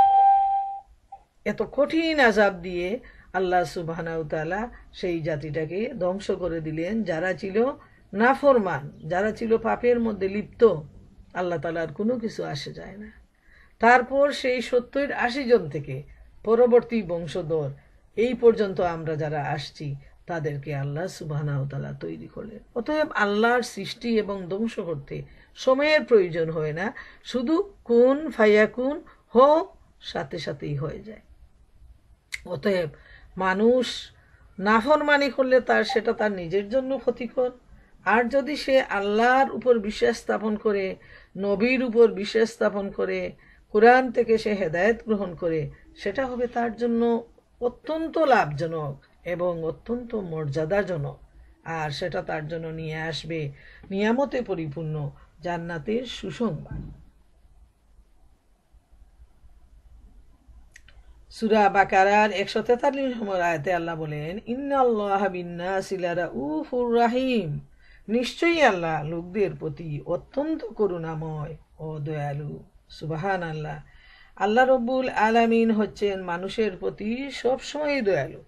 এত কঠিন আযাব দিয়ে আল্লাহ সুবহানাহু ওয়া তাআলা সেই জাতিটাকে ধ্বংস করে দিলেন, যারা ছিল নাফরমান, যারা ছিল পাপের মধ্যে লিপ্ত। আল্লাহ তাআলার কোনো কিছু আসে যায় না। তারপর সেই 70-80 জন থেকে পরবর্তী বংশধর এই পর্যন্ত আমরা যারা আসছি, তাদেরকে আল্লাহ সুবহানাহু ওয়া তাআলা তৈরি করলেন। অতএব আল্লাহর সৃষ্টি এবং ধ্বংস করতে সময়ের প্রয়োজন হয় না, শুধু কুন ফায়াকুন হোক, সাথে সাথেই হয়ে যায়। অতএব মানুষ নাফরমানি করলে সেটা তার নিজের জন্য ক্ষতিকর, আর যদি সে আল্লাহর উপর বিশ্বাস স্থাপন করে, নবীর উপর বিশ্বাস স্থাপন করে, কোরআন থেকে সে হেদায়েত গ্রহণ করে, সেটা হবে তার জন্য অত্যন্ত লাভজনক এবং অত্যন্ত মর্যাদাজনক। আর সেটা তার জন্য নিয়ে আসবে নিয়ামতে পরিপূর্ণ জান্নাতের সুসংবাদ। সূরা বাকারার 143 নম্বর আয়াতে আল্লাহ বলেন, ইন্নাল্লাহা বিন-নাসি লারাউফুর রাহিম, নিশ্চয়ই আল্লাহ লোকদের প্রতি অত্যন্ত করুণাময় ও দয়ালু। সুবহানাল্লাহ। আল্লাহ রব্বুল আলামিন হচ্ছেন মানুষের প্রতি সবসময় দয়ালু।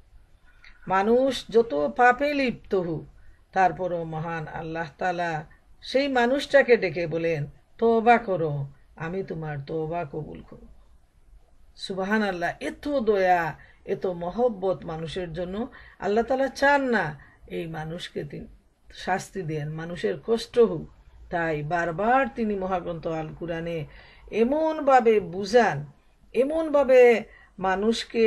মানুষ যত পাপে লিপ্ত হোক, তারপরও মহান আল্লাহ তাআলা সেই মানুষটাকে ডেকে বলেন, তওবা করো, আমি তোমার তওবা কবুল করব। সুবহানাল্লাহ। এত দয়া, এত মহব্বত মানুষের জন্য। আল্লাহ তাআলা চান না এই মানুষকে তিনি শাস্তি দেন, মানুষের কষ্ট হোক। তাই বারবার তিনি মহাগ্রন্থ আল কুরআনে এমনভাবে বুঝান, এমনভাবে মানুষকে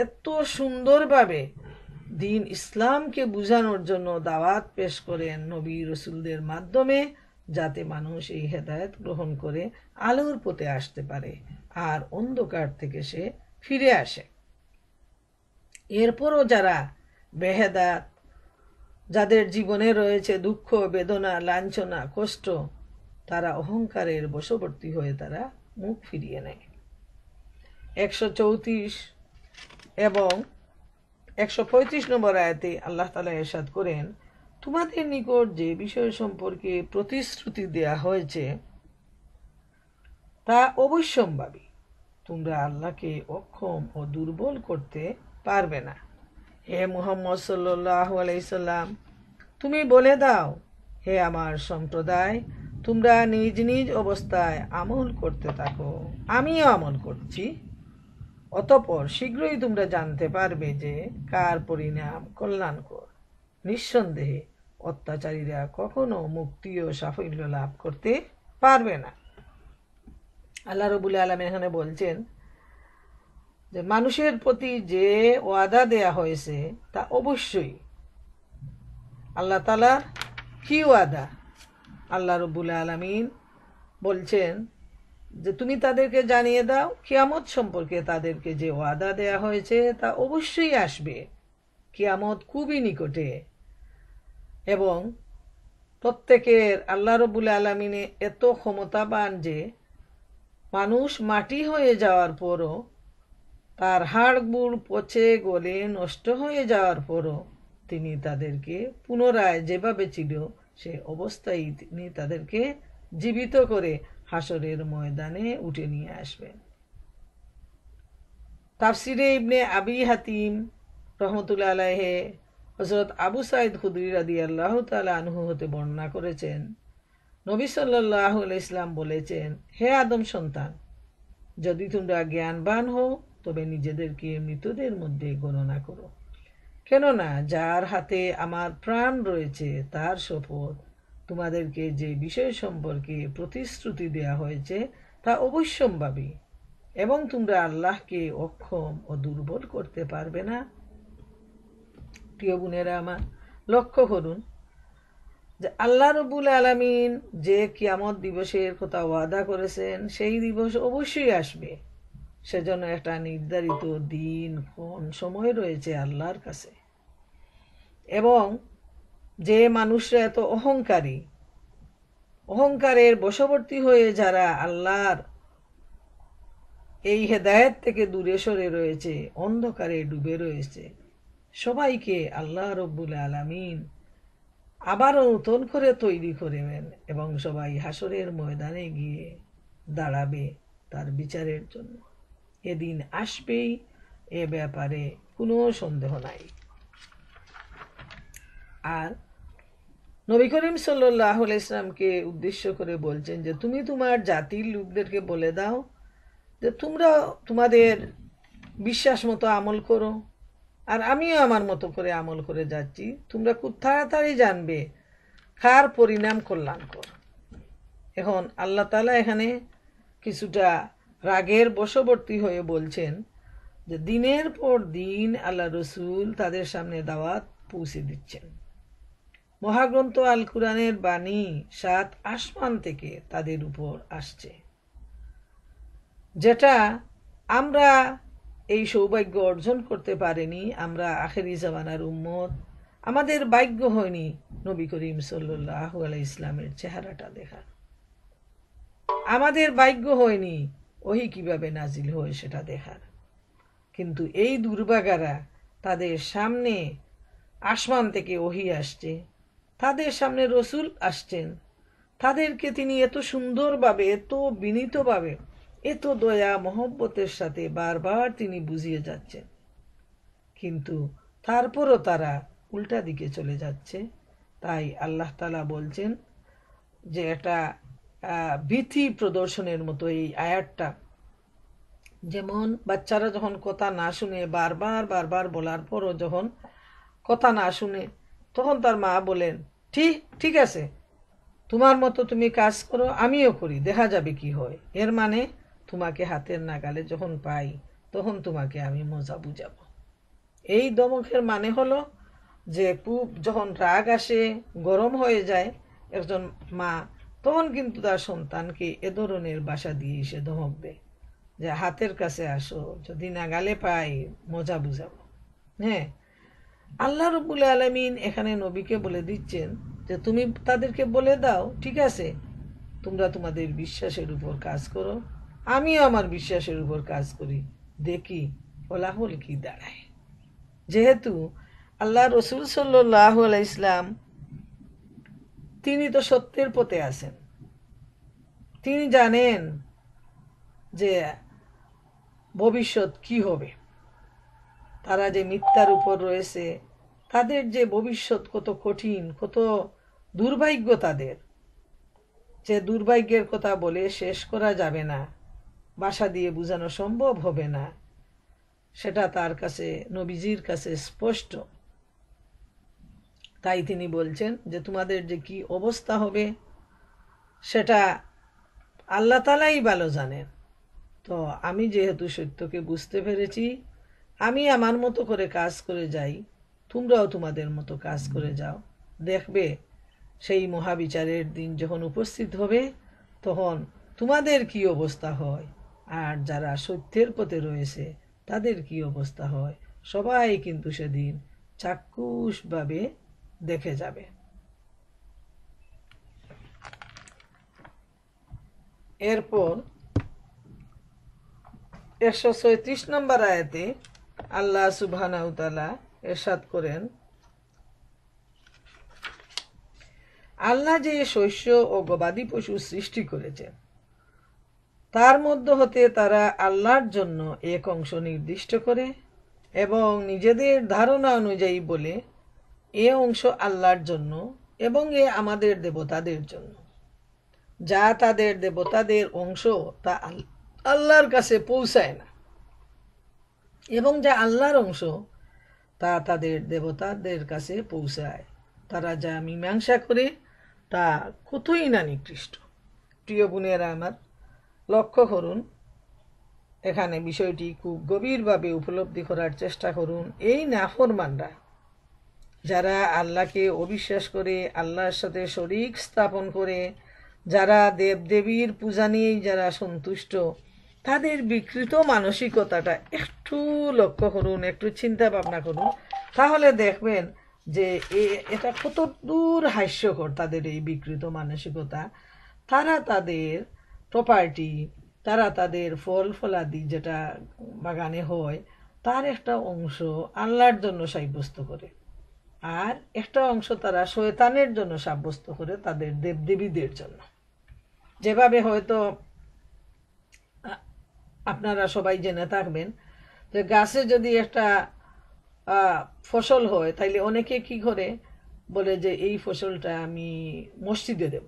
এত সুন্দরভাবে দিন ইসলামকে বুঝানোর জন্য দাওয়াত পেশ করেন নবী রাসূলদের মাধ্যমে, যাতে মানুষ এই হেদায়েত গ্রহণ করে আলোর পথে আসতে পারে আর অন্ধকার থেকে সে ফিরে আসে। এরপরও যারা বেহেদাত, যাদের জীবনে রয়েছে দুঃখ, বেদনা, লাঞ্ছনা, কষ্ট, তারা অহংকারের বশবর্তী হয়ে তারা মুখ ফিরিয়ে নেয়। 134 এবং 135 নম্বর আয়াতে আল্লাহ তাআলা ইরশাদ করেন, তোমাদের নিকট যে বিষয় সম্পর্কে প্রতিশ্রুতি দেয়া হয়েছে তা অবশ্যম্ভাবী, তোমরা আল্লাহকে অক্ষম ও দুর্বল করতে পারবে না। হে মুহাম্মদ সাল্লাল্লাহু আলাইহি সাল্লাম, তুমি বলে দাও, হে আমার সম্প্রদায়, তোমরা নিজ নিজ অবস্থায় আমল করতে থাকো, আমিও আমল করছি। অতঃপর শীঘ্রই তোমরা জানতে পারবে যে কার পরিণাম কল্যাণকর। নিঃসন্দেহে অত্যাচারীরা কখনো মুক্তি ও সাফল্য লাভ করতে পারবে না। আল্লাহ রাব্বুল আলামিন এখানে বলছেন যে মানুষের প্রতি যে ওয়াদা দেয়া হয়েছে তা অবশ্যই আল্লাহ তাআলা কি ওয়াদা? আল্লাহ রাব্বুল আলামিন বলছেন যে তুমি তাদেরকে জানিয়ে দাও, কিয়ামত সম্পর্কে তাদেরকে যে ওয়াদা দেয়া হয়েছে তা অবশ্যই আসবে, কিয়ামত খুবই নিকটে। এবং প্রত্যেকের আল্লাহ রাব্বুল আলামিনে এত ক্ষমতাবান যে মানুষ মাটি হয়ে যাওয়ার পরও, তার হাড়গুড় পচে গলে নষ্ট হয়ে যাওয়ার পরও তিনি তাদেরকে পুনরায় যেভাবে ছিল সে অবস্থায় তিনি তাদেরকে জীবিত করে হাসরের ময়দানে উঠে নিয়ে আসবেন। তাফসিরে ইবনে আবি হাতিম রহমতুল্লাহ আলাইহি হযরত আবু সাঈদ খুদরি রাদিয়াল্লাহু তাআলা আনহু হতে বর্ণনা করেছেন, নবী সাল্লাল্লাহু আলাইহি সাল্লাম বলেছেন, হে আদম সন্তান, যদি তোমরা জ্ঞানবান হও তবে নিজেদেরকে মৃতদের মধ্যে গণনা করো, কেননা যার হাতে আমার প্রাণ রয়েছে তার শপথ, তোমাদেরকে যে বিষয় সম্পর্কে প্রতিশ্রুতি দেয়া হয়েছে তা অবশ্যম্ভাবী এবং তোমরা আল্লাহকে অক্ষম ও দুর্বল করতে পারবে না। প্রিয় বোনেরা আমার, লক্ষ্য করুন যে আল্লাহ রব্বুল আলামিন যে কিয়ামত দিবসের কথা ওয়াদা করেছেন সেই দিবস অবশ্যই আসবে। সেজন্য একটা নির্ধারিত দিন ক্ষণ সময় রয়েছে আল্লাহর কাছে। এবং যে মানুষরা এত অহংকারের বশবর্তী হয়ে যারা আল্লাহর এই হেদায়েত থেকে দূরে সরে রয়েছে, অন্ধকারে ডুবে রয়েছে, সবাইকে আল্লাহ রব্বুল আলামিন আবারও নতুন করে তৈরি করবেন এবং সবাই হাসরের ময়দানে গিয়ে দাঁড়াবে তার বিচারের জন্য। এদিন আসবেই, এ ব্যাপারে কোনো সন্দেহ নাই। আর নবী করিম সাল্লাল্লাহু আলাইহি ওয়াসাল্লামকে উদ্দেশ্য করে বলছেন যে তুমি তোমার জাতির লোকদেরকে বলে দাও যে তোমরা তোমাদের বিশ্বাস মতো আমল করো, আর আমিও আমার মতো করে আমল করে যাচ্ছি। তোমরা খুব তাড়াতাড়ি জানবে কার পরিণাম কল্যাণকর। এখন আল্লাহ তাআলা এখানে কিছুটা রাগের বশবর্তী হয়ে বলছেন যে দিনের পর দিন আল্লাহ রসুল তাদের সামনে দাওয়াত পৌঁছে দিচ্ছেন। মহাগ্রন্থ আল কুরআনের বাণী 7 আসমান থেকে তাদের উপর আসছে, যেটা আমরা এই সৌভাগ্য অর্জন করতে পারিনি। আমরা আখেরি জামানার উম্মত, আমাদের ভাগ্য হয়নি নবী করিম সাল্লাল্লাহু আলাইহি ইসলামের চেহারাটা দেখার। আমাদের ভাগ্য হয়নি ওহী কিভাবে নাজিল হয় সেটা দেখার। কিন্তু এই দুর্ভাগারা, তাদের সামনে আসমান থেকে ওহী আসছে, তাদের সামনে রসুল আসছেন, তাদেরকে তিনি এত সুন্দরভাবে, এত বিনীতভাবে, এত দয়া মহব্বতের সাথে বারবার তিনি বুঝিয়ে যাচ্ছেন, কিন্তু তারপরও তারা উল্টা দিকে চলে যাচ্ছে। তাই আল্লাহ তাআলা বলছেন যে এটা ভীতি প্রদর্শনের মতো এই আয়াতটা। যেমন বাচ্চারা যখন কথা না শুনে বারবার বলার পরও যখন কথা না শুনে, তখন তার মা বলেন ঠিক আছে, তোমার মতো তুমি কাজ করো, আমিও করি, দেখা যাবে কি হয়। এর মানে তোমাকে হাতের নাগালে যখন পাই তখন তোমাকে আমি মজা বুঝাবো। এই দমকের মানে হলো যে খুব যখন রাগ আসে, গরম হয়ে যায় একজন মা, তখন কিন্তু তার সন্তানকে এ ধরনের বাসা দিয়ে সে ধমক দেয় যে হাতের কাছে আসো, যদি নাগালে পাই মজা বুঝাবো। হ্যাঁ, আল্লাহ রাব্বুল আলামিন এখানে নবীকে বলে দিচ্ছেন যে তুমি তাদেরকে বলে দাও, ঠিক আছে, তোমরা তোমাদের বিশ্বাসের উপর কাজ করো, আমিও আমার বিশ্বাসের উপর কাজ করি, দেখি ফলাফল কি দাঁড়ায়। যেহেতু আল্লাহ রসুল সাল্লাল্লাহু আলাইহি ইসলাম তিনি তো সত্যের পথে আছেন, তিনি জানেন যে ভবিষ্যৎ কি হবে। তারা যে মিথ্যার উপর রয়েছে, তাদের যে ভবিষ্যৎ কত কঠিন, কত দুর্ভাগ্য তাদের, যে দুর্ভাগ্যের কথা বলে শেষ করা যাবে না, ভাষা দিয়ে বোঝানো সম্ভব হবে না, সেটা তার কাছে, নবীজির কাছে স্পষ্ট। তাই তিনি বলছেন যে তোমাদের যে কি অবস্থা হবে সেটা আল্লাহ তাআলাই ভালো জানেন। তো আমি যেহেতু সত্যকে বুঝতে পেরেছি, আমি আমার মতো করে কাজ করে যাই, তোমরাও তোমাদের মতো কাজ করে যাও। দেখবে সেই মহাবিচারের দিন যখন উপস্থিত হবে তখন তোমাদের কি অবস্থা হয়, আর যারা সত্যের পথে রয়েছে তাদের কি অবস্থা হয়, সবাই কিন্তু সেদিন চাক্ষুষভাবে দেখে যাবে। এরপর 136 নম্বর আয়াতে আল্লাহ সুবহানাহু ওয়া তাআলা ইরশাদ করেন, আল্লাহ যে শস্য ও গবাদি পশু সৃষ্টি করেছেন তার মধ্য হতে তারা আল্লাহর জন্য এক অংশ নির্দিষ্ট করে এবং নিজেদের ধারণা অনুযায়ী বলে এ অংশ আল্লাহর জন্য এবং এ আমাদের দেবতাদের জন্য। যা তাদের দেবতাদের অংশ তা আল্লাহর কাছে পৌঁছায় না, এবং যা আল্লাহর অংশ তা তাদের দেবতাদের কাছে পৌঁছায়। তারা যা মীমাংসা করে তা কতই না নিকৃষ্ট। প্রিয় বোনেরা আমার, লক্ষ্য করুন, এখানে বিষয়টি খুব গভীরভাবে উপলব্ধি করার চেষ্টা করুন। এই নাফরমানরা, যারা আল্লাহকে অবিশ্বাস করে, আল্লাহর সাথে শরীক স্থাপন করে, যারা দেবদেবীর পূজা নিয়েই যারা সন্তুষ্ট, তাদের বিকৃত মানসিকতাটা একটু লক্ষ্য করুন, একটু চিন্তা ভাবনা করুন, তাহলে দেখবেন যে এটা কত দূর হাস্যকর। তাদের এই বিকৃত মানসিকতা, তারা তাদের প্রপার্টি, তারা তাদের ফল ফলাদি যেটা বাগানে হয় তার একটা অংশ আল্লাহর জন্য সাব্যস্ত করে, আর একটা অংশ তারা শয়তানের জন্য সাব্যস্ত করে, তাদের দেবদেবীদের জন্য। যেভাবে হয়তো আপনারা সবাই জেনে থাকবেন যে গাছে যদি একটা ফসল হয়, তাইলে অনেকে কি করে বলে যে এই ফসলটা আমি মসজিদে দেব,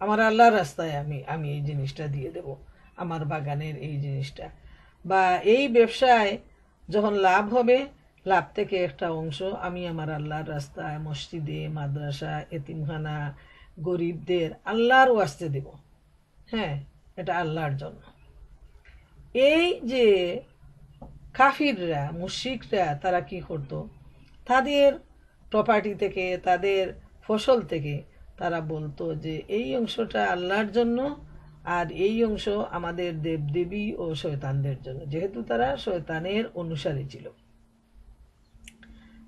আমার আল্লাহর রাস্তায় আমি এই জিনিসটা দিয়ে দেব, আমার বাগানের এই জিনিসটা। বা এই ব্যবসায় যখন লাভ হবে, লাভ থেকে একটা অংশ আমি আমার আল্লাহর রাস্তায়, মসজিদে, মাদ্রাসা, এতিমখানা, গরিবদের আল্লাহর ওয়াস্তে দেব। হ্যাঁ, এটা আল্লাহর জন্য। এই যে কাফিররা, মুশরিকরা, তারা কি করত, তাদের প্রপার্টি থেকে, তাদের ফসল থেকে তারা বলতো যে এই অংশটা আল্লাহর জন্য, আর এই অংশ আমাদের দেবদেবী ও শয়তানদের জন্য, যেহেতু তারা শয়তানের অনুসারী ছিল।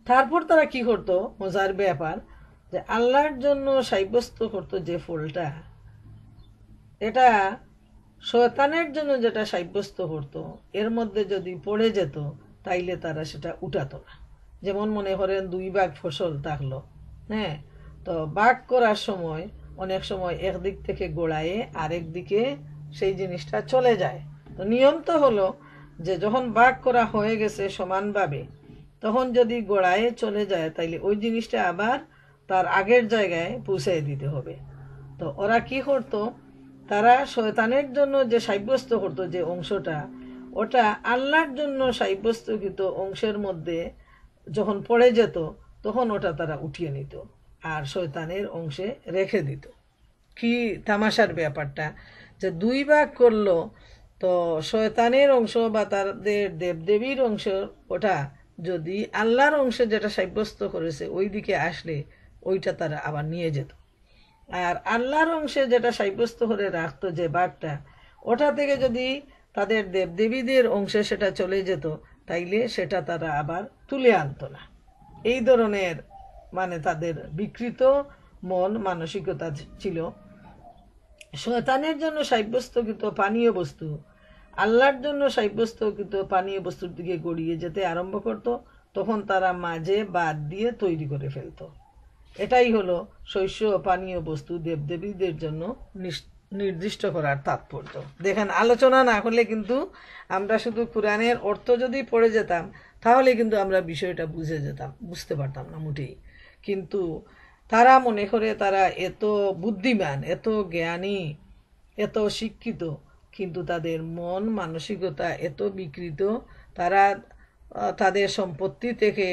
তারপর তারা কি করত, মজার ব্যাপার, যে আল্লাহর জন্য সাব্যস্ত করত যে ফলটা, এটা শয়তানের জন্য যেটা সাব্যস্ত করত, এর মধ্যে যদি পড়ে যেত তাইলে তারা সেটা উঠাতো না। যেমন মনে করেন 2 ভাগ ফসল থাকলো, হ্যাঁ, তো ভাগ করার সময় অনেক সময় একদিক থেকে গোড়ায় আরেক দিকে সেই জিনিসটা চলে যায়। তো নিয়ম তো হলো যে যখন ভাগ করা হয়ে গেছে সমানভাবে, তখন যদি গোড়ায় চলে যায় তাইলে ওই জিনিসটা আবার তার আগের জায়গায় পৌঁছায় দিতে হবে। তো ওরা কি করতো, তারা শয়তানের জন্য যে সাব্যস্ত করতো যে অংশটা, ওটা আল্লাহর জন্য সাব্যস্তকৃত অংশের মধ্যে যখন পড়ে যেত, তখন ওটা তারা উঠিয়ে নিত আর শয়তানের অংশে রেখে দিত। কি তামাশার ব্যাপারটা, যে 2 ভাগ করলো, তো শয়তানের অংশ বা তাদের দেবদেবীর অংশ, ওটা যদি আল্লাহর অংশে যেটা সাব্যস্ত করেছে ওই দিকে আসলে ওইটা তারা আবার নিয়ে যেত। আর আল্লাহর অংশে যেটা সাব্যস্ত করে রাখতো যে ভাগটা, ওটা থেকে যদি তাদের দেবদেবীদের অংশে সেটা চলে যেত, তাইলে সেটা তারা আবার তুলে আনতো না। এই ধরনের মানে তাদের বিকৃত মন মানসিকতা ছিল। শয়তানের জন্য সাব্যস্তকৃত পানীয় বস্তু আল্লাহর জন্য সাব্যস্তকৃত পানীয় বস্তুর দিকে গড়িয়ে যেতে আরম্ভ করত, তখন তারা মাঝে বাদ দিয়ে তৈরি করে ফেলত। এটাই হলো শস্য ও পানীয় বস্তু দেবদেবীদের জন্য নির্দিষ্ট করার তাৎপর্য। দেখেন, আলোচনা না হলে কিন্তু আমরা শুধু কোরআনের অর্থ যদি পড়ে যেতাম, তাহলে কিন্তু আমরা বিষয়টা বুঝতে পারতাম না মোটেই। কিন্তু তারা মনে করে তারা এত বুদ্ধিমান, এত জ্ঞানী, এত শিক্ষিত, কিন্তু তাদের মন মানসিকতা এত বিকৃত। তারা তাদের সম্পত্তি থেকে,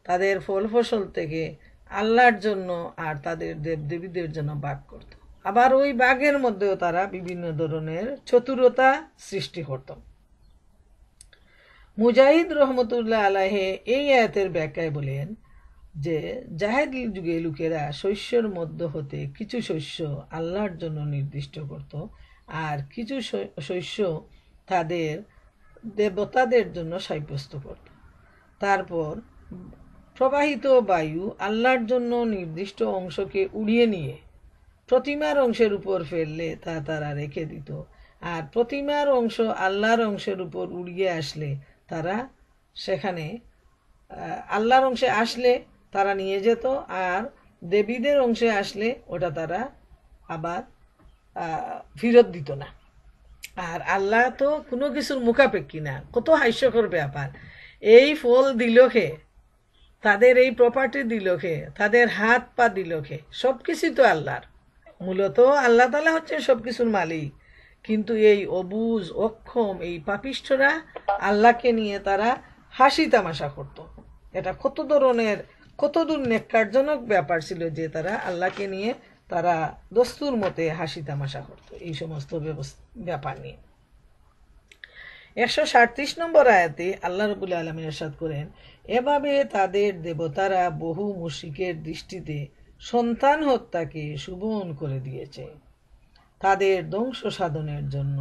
তাদের ফল ফসল থেকে আল্লাহর জন্য আর তাদের দেবদেবীদের জন্য ভাগ করত। আবার ওই ভাগের মধ্যেও তারা বিভিন্ন ধরনের চতুরতা সৃষ্টি করত। মুজাহিদ রহমতুল্লাহ আলাইহে এই আয়াতের ব্যাখ্যায় বলেন যে জাহেলি যুগে লোকেরা শস্যের মধ্য হতে কিছু শস্য আল্লাহর জন্য নির্দিষ্ট করত, আর কিছু শস্য তাদের দেবতাদের জন্য সাব্যস্ত করত। তারপর প্রবাহিত বায়ু আল্লাহর জন্য নির্দিষ্ট অংশকে উড়িয়ে নিয়ে প্রতিমার অংশের উপর ফেললে তা তারা রেখে দিত, আর প্রতিমার অংশ আল্লাহর অংশের উপর উড়িয়ে আসলে তারা সেখানে আল্লাহর অংশে আসলে তারা নিয়ে যেত, আর দেবীদের অংশে আসলে ওটা তারা আবার ফেরত দিত না। আর আল্লাহ তো কোনো কিছুর মুখাপেক্ষী না। কত হাস্যকর ব্যাপার! এই ফল দিল খে, তাদের এই প্রপার্টি দিল খে, তাদের হাত পা দিল খে, সব কিছু তো আল্লাহর। মূলত আল্লাহ তাআলা হচ্ছে সব কিছুর মালিক, কিন্তু এই অবুঝ অক্ষম এই পাপিষ্ঠরা আল্লাহকে নিয়ে তারা হাসি তামাশা করত। এটা কতদূর নেককারজনক ব্যাপার ছিল যে তারা আল্লাহকে নিয়ে তারা দস্তুর মতে হাসি তামাশা করত এই সমস্ত ব্যাপার নিয়ে। 137 নম্বর আয়াতে আল্লাহ রাব্বুল আলামিন ইরশাদ করেন, এভাবে তাদের দেবতারা বহু মুশরিকের দৃষ্টিতে সন্তান হত্যাকে শোভন করে দিয়েছে তাদের ধ্বংস সাধনের জন্য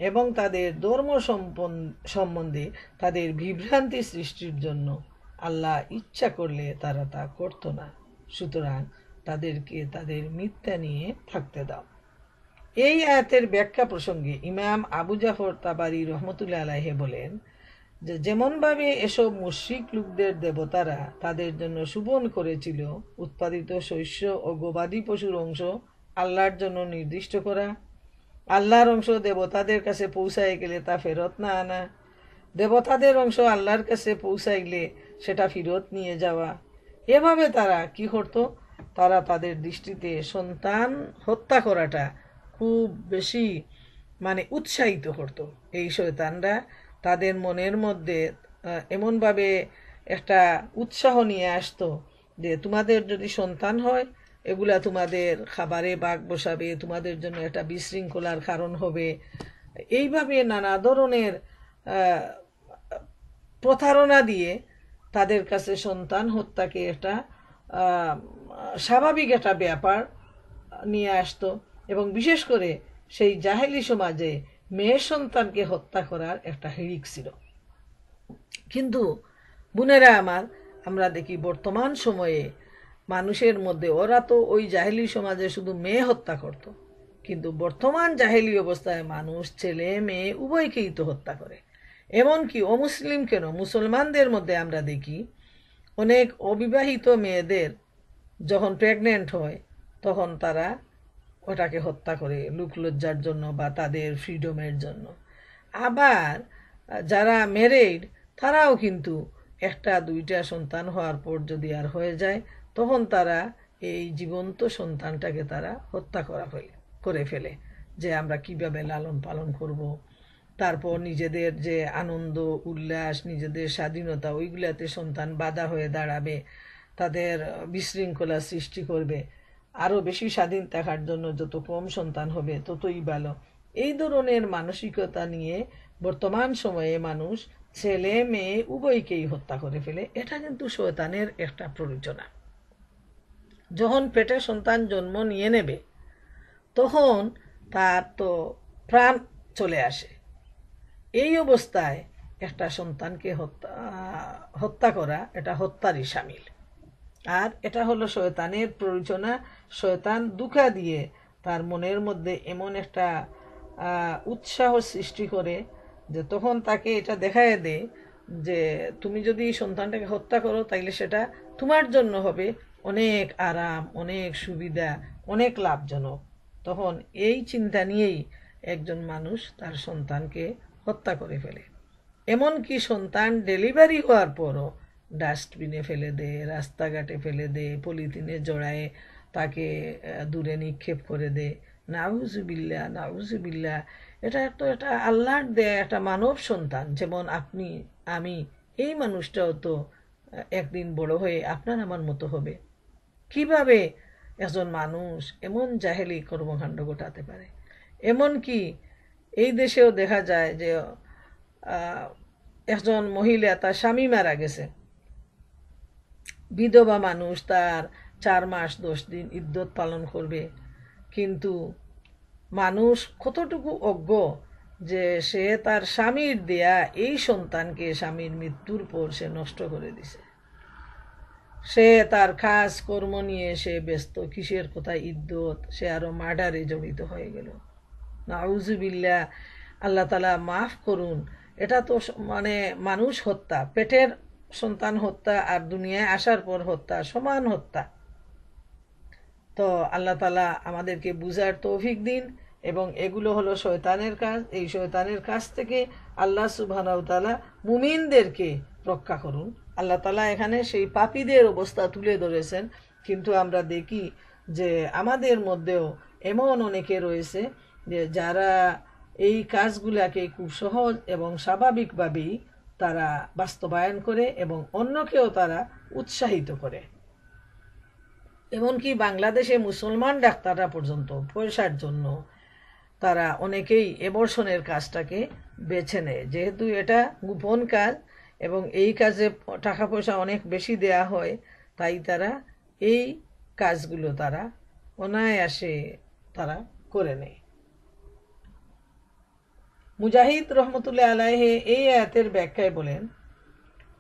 এবং তাদের ধর্ম সম্বন্ধে তাদের বিভ্রান্তি সৃষ্টির জন্য। আল্লাহ ইচ্ছা করলে তারা তা করত না, সুতরাং তাদেরকে তাদের মিথ্যা নিয়ে থাকতে দাও। এই আয়াতের ব্যাখ্যা প্রসঙ্গে ইমাম আবু জাফর তাবারি রহমতুল্লাহ আলাইহি বলেন যে যেমনভাবে এসব মুশরিক লোকদের দেবতারা তাদের জন্য শোভন করেছিল উৎপাদিত শস্য ও গবাদি পশুর অংশ আল্লাহর জন্য নির্দিষ্ট করা, আল্লাহর অংশ দেবতাদের কাছে পৌঁছায় গেলে তা ফেরত না আনা, দেবতাদের অংশ আল্লাহর কাছে পৌঁছাইলে সেটা ফেরত নিয়ে যাওয়া, এভাবে তারা কি করত? তারা তাদের দৃষ্টিতে সন্তান হত্যা করাটা খুব বেশি উৎসাহিত করত। এই শয়তানরা তাদের মনের মধ্যে এমনভাবে একটা উৎসাহ নিয়ে আসতো যে তোমাদের যদি সন্তান হয় এগুলা তোমাদের খাবারে বাঘ বসাবে, তোমাদের জন্য একটা বিশৃঙ্খলার কারণ হবে। এইভাবে নানা ধরনের প্রতারণা দিয়ে তাদের কাছে সন্তান হত্যাকে একটা স্বাভাবিক একটা ব্যাপার নিয়ে আসতো এবং বিশেষ করে সেই জাহেলি সমাজে মেয়ের সন্তানকে হত্যা করার একটা হিড়িক ছিল। কিন্তু বোনেরা আমার, আমরা দেখি বর্তমান সময়ে মানুষের মধ্যে, ওরা তো ওই জাহেলি সমাজে শুধু মেয়ে হত্যা করত, কিন্তু বর্তমান জাহেলি অবস্থায় মানুষ ছেলে মেয়ে উভয়কেই তো হত্যা করে। এমনকি অমুসলিম কেন, মুসলমানদের মধ্যে আমরা দেখি অনেক অবিবাহিত মেয়েদের যখন প্রেগনেন্ট হয় তখন তারা ওটাকে হত্যা করে লোকলজ্জার জন্য বা তাদের ফ্রিডমের জন্য। আবার যারা ম্যারিড তারাও কিন্তু একটা দুইটা সন্তান হওয়ার পর যদি আর হয়ে যায় তখন তারা এই জীবন্ত সন্তানটাকে তারা হত্যা করে ফেলে যে আমরা কিভাবে লালন পালন করব। তারপর নিজেদের যে আনন্দ উল্লাস, নিজেদের স্বাধীনতা, ওইগুলাতে সন্তান বাধা হয়ে দাঁড়াবে, তাদের বিশৃঙ্খলা সৃষ্টি করবে। আরও বেশি স্বাধীন থাকার জন্য যত কম সন্তান হবে ততই ভালো। এই ধরনের মানসিকতা নিয়ে বর্তমান সময়ে মানুষ ছেলে মেয়ে উভয়কেই হত্যা করে ফেলে। এটা কিন্তু শয়তানের একটা প্ররোচনা। যখন পেটে সন্তান জন্ম নিয়ে নেবে তখন তার তো প্রাণ চলে আসে। এই অবস্থায় একটা সন্তানকে হত্যা করা এটা হত্যারই শামিল। আর এটা হলো শয়তানের প্ররোচনা। শয়তান ধোঁকা দিয়ে তার মনের মধ্যে এমন একটা উৎসাহ সৃষ্টি করে যে তখন তাকে এটা দেখায় দেয় যে তুমি যদি সন্তানটাকে হত্যা করো তাইলে সেটা তোমার জন্য হবে অনেক আরাম, অনেক সুবিধা, অনেক লাভজনক। তখন এই চিন্তা নিয়েই একজন মানুষ তার সন্তানকে হত্যা করে ফেলে। এমনকি সন্তান ডেলিভারি হওয়ার পরও ডাস্টবিনে ফেলে দেয়, রাস্তাঘাটে ফেলে দেয়, পলিথিনে জড়ায় তাকে দূরে নিক্ষেপ করে দেয়। নাউজুবিল্লাহ, নাউজুবিল্লাহ। এটা আল্লাহর দেয়া একটা মানব সন্তান, যেমন আপনি আমি। এই মানুষটাও তো একদিন বড় হয়ে আপনার আমার মতো হবে। কিভাবে একজন মানুষ এমন জাহেলি কর্মকাণ্ড ঘটাতে পারে? এমনকি এই দেশেও দেখা যায় যে একজন মহিলা, তার স্বামী মারা গেছে, বিধবা মানুষ, তার 4 মাস 10 দিন ইদ্যত পালন করবে। কিন্তু মানুষ কতটুকু অজ্ঞ যে সে তার স্বামীর দেয়া এই সন্তানকে স্বামীর মৃত্যুর পর সে নষ্ট করে দিছে। সে তার কাজ কর্ম নিয়ে সে ব্যস্ত, কিসের কথা ইদ্যত, সে আরো মার্ডারে জড়িত হয়ে গেল। নাউজুবিল্লাহ, আল্লাহ তাআলা মাফ করুন। এটা তো মানুষ হত্যা, পেটের সন্তান হত্যা আর দুনিয়ায় আসার পর হত্যা সমান হত্যা। তো আল্লাহ তাআলা আমাদেরকে বুঝার তৌফিক দিন। এবং এগুলো হলো শয়তানের কাজ। এই শয়তানের কাজ থেকে আল্লাহ সুবহানাহু ওয়া তাআলা মুমিনদেরকে রক্ষা করুন। আল্লাহ তাআলা এখানে সেই পাপীদের অবস্থা তুলে ধরেছেন, কিন্তু আমরা দেখি যে আমাদের মধ্যেও এমন অনেকে রয়েছে যে যারা এই কাজগুলাকে খুব সহজ এবং স্বাভাবিকভাবেই তারা বাস্তবায়ন করে এবং অন্যকেও তারা উৎসাহিত করে। এমনকি বাংলাদেশে মুসলমান ডাক্তাররা পর্যন্ত পয়সার জন্য তারা অনেকেই অ্যাবর্শনের কাজটাকে বেছে নেয়, যেহেতু এটা গোপন কাজ এবং এই কাজে টাকা পয়সা অনেক বেশি দেয়া হয়, তাই তারা এই কাজগুলো তারা অনায়াসে তারা করে নেয়। মুজাহিদ রহমতুল্লাহ আলাইহি এই আয়াতের ব্যাখ্যায় বলেন,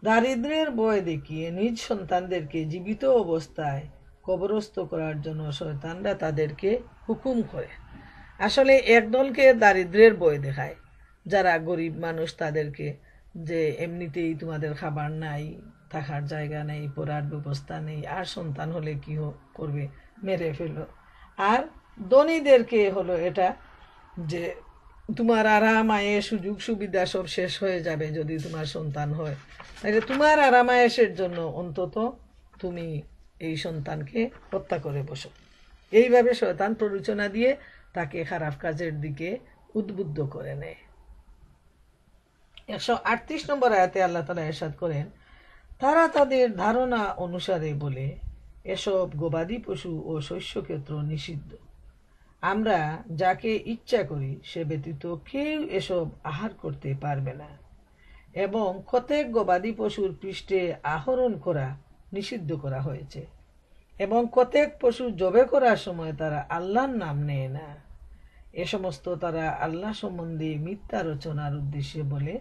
দারিদ্র্যের ভয় দেখিয়ে নিজ সন্তানদেরকে জীবিত অবস্থায় কবরস্থ করার জন্য শয়তানরা তাদেরকে হুকুম করে। আসলে একদলকে দারিদ্র্যের ভয় দেখায়, যারা গরিব মানুষ তাদেরকে, যে এমনিতেই তোমাদের খাবার নাই, থাকার জায়গা নেই, পড়ার ব্যবস্থা নেই, আর সন্তান হলে কি করবে, মেরে ফেলো। আর ধনীদেরকে হলো এটা যে তোমার আরাম আয়ের সুযোগ সুবিধা সব শেষ হয়ে যাবে যদি তোমার সন্তান হয়, তাহলে তোমার আরাম আয়েসের জন্য অন্তত তুমি এই সন্তানকে হত্যা করে বসো। এইভাবে শয়তান প্ররোচনা দিয়ে তাকে খারাপ কাজের দিকে উদ্বুদ্ধ করে নেয়। 138 নম্বর আয়াতে আল্লাহ তাআলা ইরশাদ করেন, তারা তাদের ধারণা অনুসারে বলে, এসব গবাদি পশু ও শস্যক্ষেত্র নিষিদ্ধ, আমরা যাকে ইচ্ছা করি সে ব্যতীত কেউ এসব আহার করতে পারবে না। এবং প্রত্যেক গবাদি পশুর পৃষ্ঠে আহরণ করা নিষিদ্ধ করা হয়েছে, এবং প্রত্যেক পশু জবে করার সময় তারা আল্লাহর নাম নেয় না। এ সমস্ত তারা আল্লাহ সম্বন্ধে মিথ্যা রচনার উদ্দেশ্যে বলে,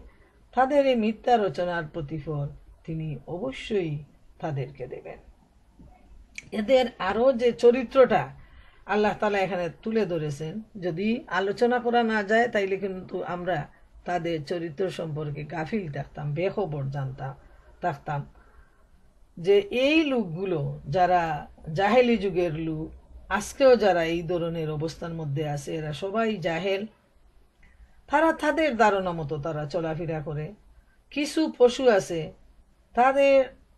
তাদের এই মিথ্যা রচনার প্রতিফল তিনি অবশ্যই তাদেরকে দেবেন। এদের আরো যে চরিত্রটা আল্লাহ তাআলা এখানে তুলে ধরেছেন, যদি আলোচনা করা না যায় তাইলে কিন্তু আমরা তাদের চরিত্র সম্পর্কে গাফিল থাকতাম, বেখবর থাকতাম। যে এই লোকগুলো যারা জাহেলি যুগের লোক, আজকেও যারা এই ধরনের অবস্থার মধ্যে আছে, এরা সবাই জাহেল। তারা তাদের ধারণা মতো তারা চলাফেরা করে। কিছু পশু আছে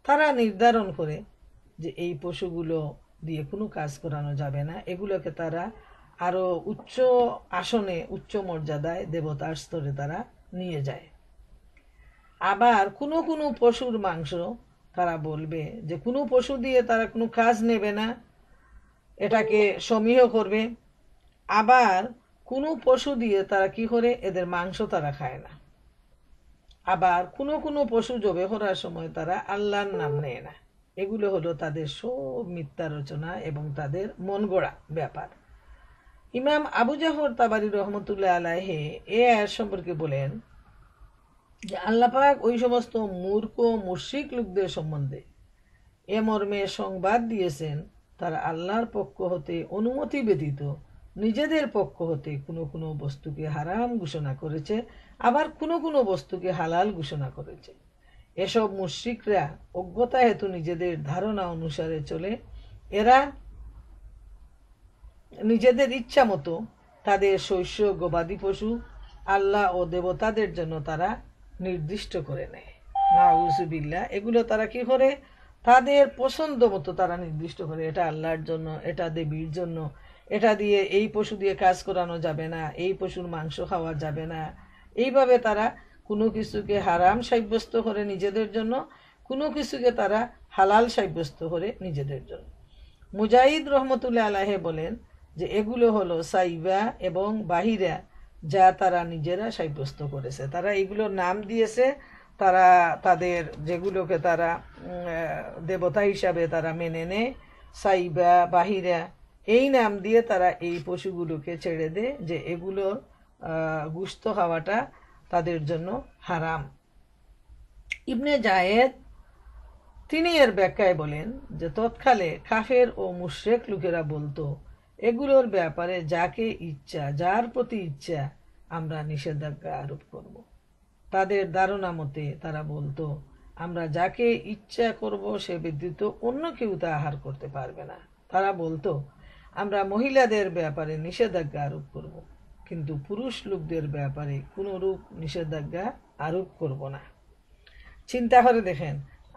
তারা নির্ধারণ করে যে এই পশুগুলো দিয়ে কোনো কাজ করানো যাবে না, এগুলোকে তারা আরো উচ্চ আসনে, উচ্চ মর্যাদায়, দেবতার স্তরে তারা নিয়ে যায়। আবার কোনো কোনো পশুর মাংস তারা বলবে যে কোনো পশু দিয়ে তারা কোনো কাজ নেবে না, এটাকে সমীহ করবে। আবার কোনো পশু দিয়ে তারা কি করে, এদের মাংস তারা খায় না। আবার কোনো কোনো পশু জবে করার সময় তারা আল্লাহর নাম নেয় না। এগুলো হলো তাদের সব মিথ্যা রচনা এবং তাদের মন গড়া ব্যাপার। ইমাম আবু জাফর তাবারি রহমতুল্লাহ আলাইহি এই আয়াত সম্পর্কে বলেন যে আল্লাহ পাক ওই সমস্ত মূর্খ মুশরিক লোকদের সম্বন্ধে এ মর্মে সংবাদ দিয়েছেন, তারা আল্লাহর পক্ষ হতে অনুমতি ব্যতীত নিজেদের পক্ষ হতে কোনো কোনো বস্তুকে হারাম ঘোষণা করেছে, আবার কোনো কোনো বস্তুকে হালাল ঘোষণা করেছে। এসব মুশরিকরা অজ্ঞতা হেতু নিজেদের ধারণা অনুসারে চলে। এরা নিজেদের ইচ্ছা মতো তাদের শস্য, গবাদি পশু আল্লাহ ও দেবতাদের জন্য তারা নির্দিষ্ট করে নেয়। নাউযুবিল্লাহ। এগুলো তারা কি করে, তাদের পছন্দ মতো তারা নির্দিষ্ট করে, এটা আল্লাহর জন্য, এটা দেবীর জন্য, এটা দিয়ে এই পশু দিয়ে কাজ করানো যাবে না, এই পশুর মাংস খাওয়া যাবে না। এইভাবে তারা কোনো কিছুকে হারাম সাব্যস্ত করে নিজেদের জন্য, কোনো কিছুকে তারা হালাল সাব্যস্ত করে নিজেদের জন্য। মুজাহিদ রহমতুল্লাহ আলাইহি বলেন যে এগুলো হলো সাইবা এবং বাহিরা, যা তারা নিজেরা সাব্যস্ত করেছে। তারা এইগুলোর নাম দিয়েছে, তারা তাদের যেগুলোকে তারা দেবতা হিসাবে তারা মেনে নেয়, সাইবা, বাহিরা, এই নাম দিয়ে তারা এই পশুগুলোকে ছেড়ে দেয় যে এগুলোর গোশত খাওয়াটা তাদের জন্য হারাম। ইবনে জায়েদ তিনি এর ব্যাখ্যায় বলেন যে তৎকালে কাফের ও মুশরিক লোকেরা বলতো, এগুলোর ব্যাপারে যাকে ইচ্ছা, যার প্রতি ইচ্ছা আমরা নিষেধাজ্ঞা আরোপ করব। তাদের ধারণা মতে তারা বলতো, আমরা যাকে ইচ্ছা করব সে ব্যতীত অন্য কেউ তা আহার করতে পারবে না। তারা বলতো, আমরা মহিলাদের ব্যাপারে নিষেধাজ্ঞা আরোপ করব, কিন্তু পুরুষ লোকদের ব্যাপারে কোনো রূপ নিষেধাজ্ঞা আরোপ করব না। চিন্তা করে দেখেন,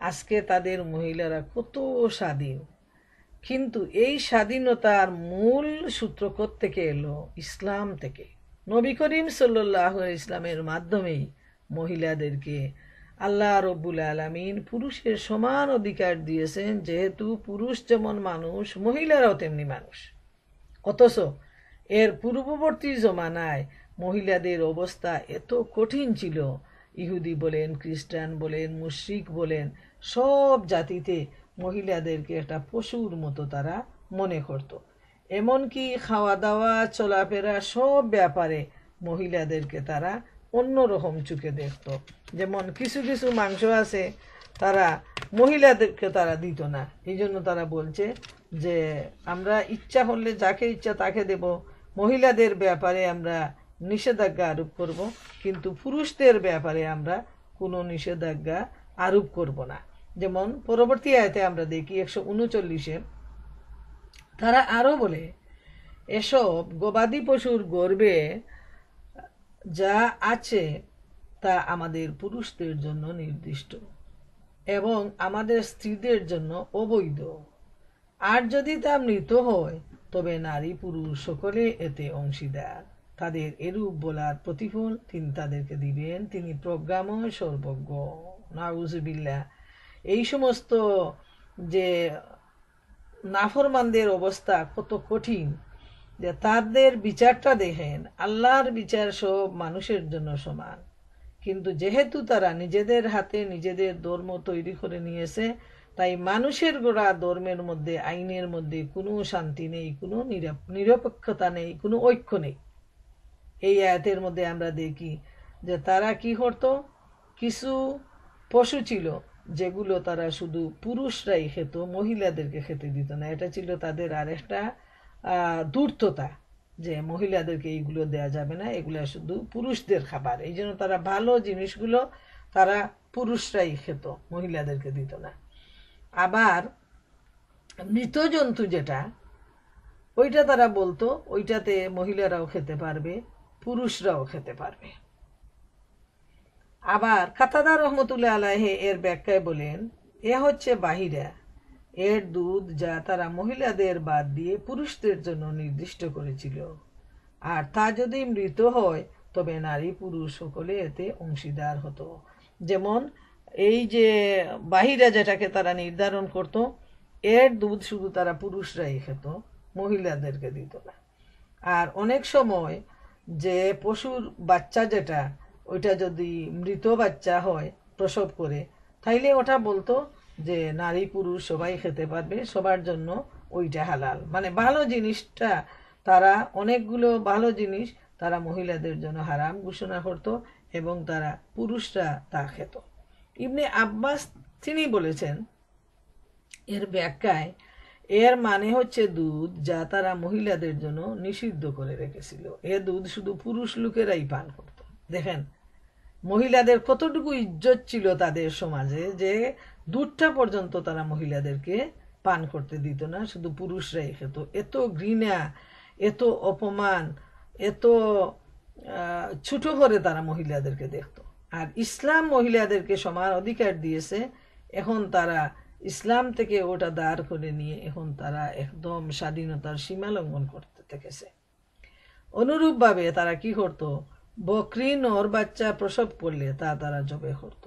আজকে তাদের মহিলারা কত স্বাধীন, কিন্তু এই স্বাধীনতার মূল সূত্র থেকে এলো ইসলাম থেকে। নবী করিম সাল্লাল্লাহু আলাইহি ইসলামের মাধ্যমেই মহিলাদেরকে আল্লাহ রব্বুল আলামিন পুরুষের সমান অধিকার দিয়েছেন, যেহেতু পুরুষ যেমন মানুষ, মহিলারাও তেমনি মানুষ। অথচ এর পূর্ববর্তী জমানায় মহিলাদের অবস্থা এত কঠিন ছিল, ইহুদি বলেন, খ্রিস্টান বলেন, মুশরিক বলেন, সব জাতিতে মহিলাদেরকে একটা পশুর মতো তারা মনে করত। এমনকি খাওয়া দাওয়া, চলাফেরা, সব ব্যাপারে মহিলাদেরকে তারা অন্যরকম চোখে দেখত। যেমন কিছু কিছু মাংস আছে তারা মহিলাদেরকে তারা দিত না, এই জন্য তারা বলছে যে আমরা ইচ্ছা করলে যাকে ইচ্ছা তাকে দেব, মহিলাদের ব্যাপারে আমরা নিষেধাজ্ঞা আরোপ করব, কিন্তু পুরুষদের ব্যাপারে আমরা কোনো নিষেধাজ্ঞা আরোপ করব না। যেমন পরবর্তী আয়াতে আমরা দেখি 139-এ তারা আরো বলে, এসব গবাদি পশুর গর্ভে যা আছে তা আমাদের পুরুষদের জন্য নির্দিষ্ট এবং আমাদের স্ত্রীদের জন্য অবৈধ, আর যদি তা মৃত হয় তবে নারী পুরুষ সকলে এতে অংশীদার। তাদের এরূপ বলার প্রতিফল তিনি তাদেরকে দিবেন, তিনি প্রজ্ঞাময় সর্বজ্ঞ। নাউজুবিল্লাহ। এই সমস্ত যে নাফরমানদের অবস্থা কত কঠিন, যে তাদের বিচারটা দেখেন, আল্লাহর বিচার সব মানুষের জন্য সমান, কিন্তু যেহেতু তারা নিজেদের হাতে নিজেদের ধর্ম তৈরি করে নিয়েছে, তাই মানুষের গড়া ধর্মের মধ্যে, আইনের মধ্যে কোনো শান্তি নেই, কোনো নিরপেক্ষতা নেই, কোনো ঐক্য নেই। এই আয়াতের মধ্যে আমরা দেখি যে তারা কি করত, কিছু পশু ছিল যেগুলো তারা শুধু পুরুষরাই খেত, মহিলাদেরকে খেতে দিত না। এটা ছিল তাদের আরেকটা ধূর্ততা, যে মহিলাদেরকে এইগুলো দেয়া যাবে না, এগুলো শুধু পুরুষদের খাবার। এই জন্য তারা ভালো জিনিসগুলো তারা পুরুষরাই খেত, মহিলাদেরকে দিত না। আবার মৃত জন্তু যেটা, ওইটা তারা বলতো ওইটাতে মহিলারাও খেতে পারবে, পুরুষরাও খেতে পারবে। আবার কাতাদা রহমতুল্লাহ আলাইহি এর ব্যাখ্যায় বলেন, এ হচ্ছে বাহিরা, এর দুধ যা তারা মহিলাদের বাদ দিয়ে পুরুষদের জন্য নির্দিষ্ট করেছিল, আর তা যদি মৃত হয় তবে নারী পুরুষ সকলে এতে অংশীদার হতো। যেমন এই যে বাহিরা যেটাকে তারা নির্ধারণ করত, এর দুধ শুধু তারা পুরুষরাই খেত, মহিলাদেরকে দিত না। আর অনেক সময় যে পশুর বাচ্চা যেটা, ওইটা যদি মৃত বাচ্চা হয় প্রসব করে, তাইলে ওটা বলতো যে নারী পুরুষ সবাই খেতে পারবে, সবার জন্য ওইটা হালাল। মানে ভালো জিনিসটা তারা, অনেকগুলো ভালো জিনিস তারা মহিলাদের জন্য হারাম ঘোষণা করত এবং তারা পুরুষরা তা খেত। ইবনে আব্বাস তিনি বলেছেন এর ব্যাখ্যায়, এর মানে হচ্ছে দুধ যা তারা মহিলাদের জন্য নিষিদ্ধ করে রেখেছিল, এ দুধ শুধু পুরুষ লোকেরাই পান করত। দেখেন মহিলাদের কতটুকু ইজ্জত ছিল তাদের সমাজে, যে দুধটা পর্যন্ত তারা মহিলাদেরকে পান করতে দিত না, শুধু পুরুষরাই খেত। এত ঘৃণা, এত অপমান, এত ছোট করে তারা মহিলাদেরকে দেখত। আর ইসলাম মহিলাদেরকে সমান অধিকার দিয়েছে, এখন তারা ইসলাম থেকে ওটা দাঁড় করে নিয়ে এখন তারা একদম স্বাধীনতার সীমা লঙ্ঘন করতে থেকেছে। অনুরূপভাবে তারা কি করত, বকরি নর বাচ্চা প্রসব করলে তা তারা জবে করত,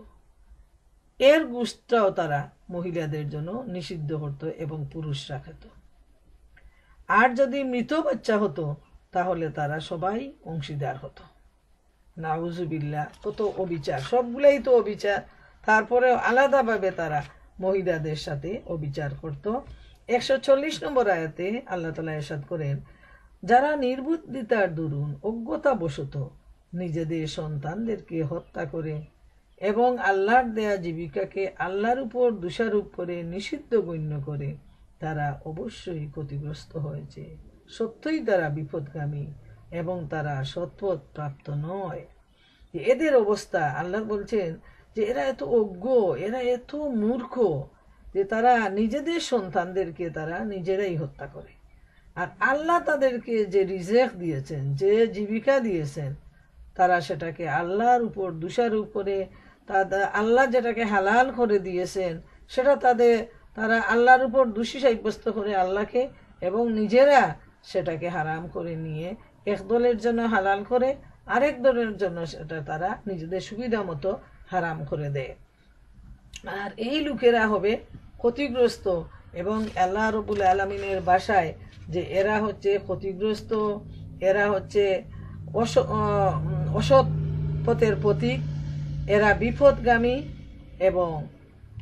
এর গোশতটাও তারা মহিলাদের জন্য নিষিদ্ধ করত এবং পুরুষরা খেত। আর যদি মৃত বাচ্চা হতো তাহলে তারা সবাই অংশীদার হতো। নাউজুবিল্লাহ, কত অবিচার, সবগুলাই তো অবিচার। তারপরে আলাদাভাবে তারা মহিলাদের সাথে অবিচার করত। 140 নম্বর আয়াতে আল্লাহ তাআলা ইরশাদ করেন, যারা নির্বুদ্ধিতার দরুন অজ্ঞতাবশত নিজেদের সন্তানদেরকে হত্যা করে এবং আল্লাহর দেয়া জীবিকাকে আল্লাহর উপর দোষারোপ করে নিষিদ্ধ গণ্য করে, তারা অবশ্যই ক্ষতিগ্রস্ত হয়েছে। সত্যই তারা বিপদগামী এবং তারা সৎপথ প্রাপ্ত নয়। এদের অবস্থা, আল্লাহ বলছেন যে এরা এত অজ্ঞ, এরা এত মূর্খ যে তারা নিজেদের সন্তানদেরকে তারা নিজেরাই হত্যা করে। আর আল্লাহ তাদেরকে যে রিজেক দিয়েছেন, যে জীবিকা দিয়েছেন, তারা সেটাকে আল্লাহর উপর দোষারোপ করে, আল্লাহ যেটাকে হালাল করে দিয়েছেন সেটা তারা আল্লাহর উপর দোষী সাব্যস্ত করে আল্লাহকে, এবং নিজেরা সেটাকে হারাম করে নিয়ে এক দলের জন্য হালাল করে, আরেক দলের জন্য সেটা তারা নিজেদের সুবিধা মতো হারাম করে দেয়। আর এই লোকেরা হবে ক্ষতিগ্রস্ত, এবং আল্লাহ রাব্বুল আলামিনের ভাষায় যে এরা হচ্ছে ক্ষতিগ্রস্ত, এরা হচ্ছে অসৎ পথের প্রতীক, এরা বিপদগামী এবং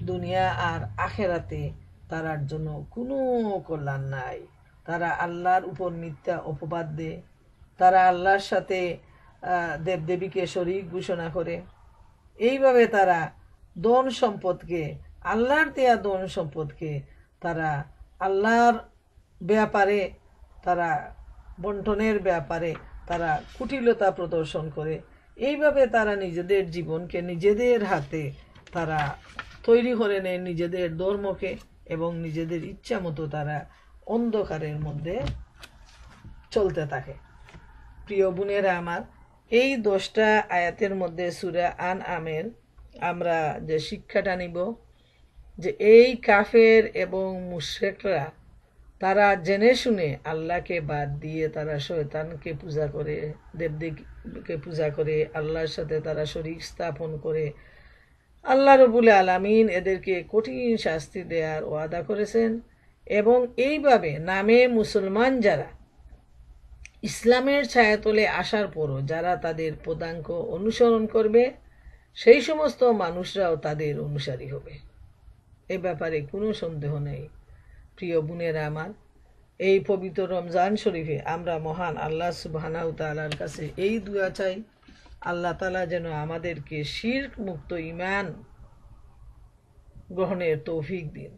দুনিয়া আর আখেরাতে তারার জন্য কোনো কল্যাণ নাই। তারা আল্লাহর উপর মিথ্যা অপবাদ দেয়, তারা আল্লাহর সাথে দেবদেবীকে শরীক ঘোষণা করে। এইভাবে তারা ধন সম্পদকে, আল্লাহর দেয়া ধন সম্পদকে তারা আল্লাহর ব্যাপারে, তারা বন্টনের ব্যাপারে তারা কুটিলতা প্রদর্শন করে। এইভাবে তারা নিজেদের জীবনকে নিজেদের হাতে তারা তৈরি করে নেয়, নিজেদের ধর্মকে, এবং নিজেদের ইচ্ছা মতো তারা অন্ধকারের মধ্যে চলতে থাকে। প্রিয় বোনেরা আমার, এই 10টা আয়াতের মধ্যে সূরা আনআমের আমরা যে শিক্ষাটা নিব, যে এই কাফের এবং মুশরিকরা তারা জেনে শুনে আল্লাহকে বাদ দিয়ে তারা শয়তানকে পূজা করে, দেবদেবীকে পূজা করে, আল্লাহর সাথে তারা শরীক স্থাপন করে। আল্লাহ রব্বুল আলামিন এদেরকে কঠিন শাস্তি দেওয়ার ওয়াদা করেছেন। এবং এইভাবে নামে মুসলমান যারা ইসলামের ছায়াতলে আসার পরও যারা তাদের পদাঙ্ক অনুসরণ করবে, সেই সমস্ত মানুষরাও তাদের অনুসারী হবে, এ ব্যাপারে কোনো সন্দেহ নেই। প্রিয় বোনেরা আমার, এই পবিত্র রমজান শরীফে আমরা মহান আল্লাহ সুবহানাহু তাআলার কাছে এই দোয়া চাই, আল্লাহ তাআলা যেন আমাদেরকে শিরক মুক্ত ঈমান গ্রহণের তৌফিক দিন।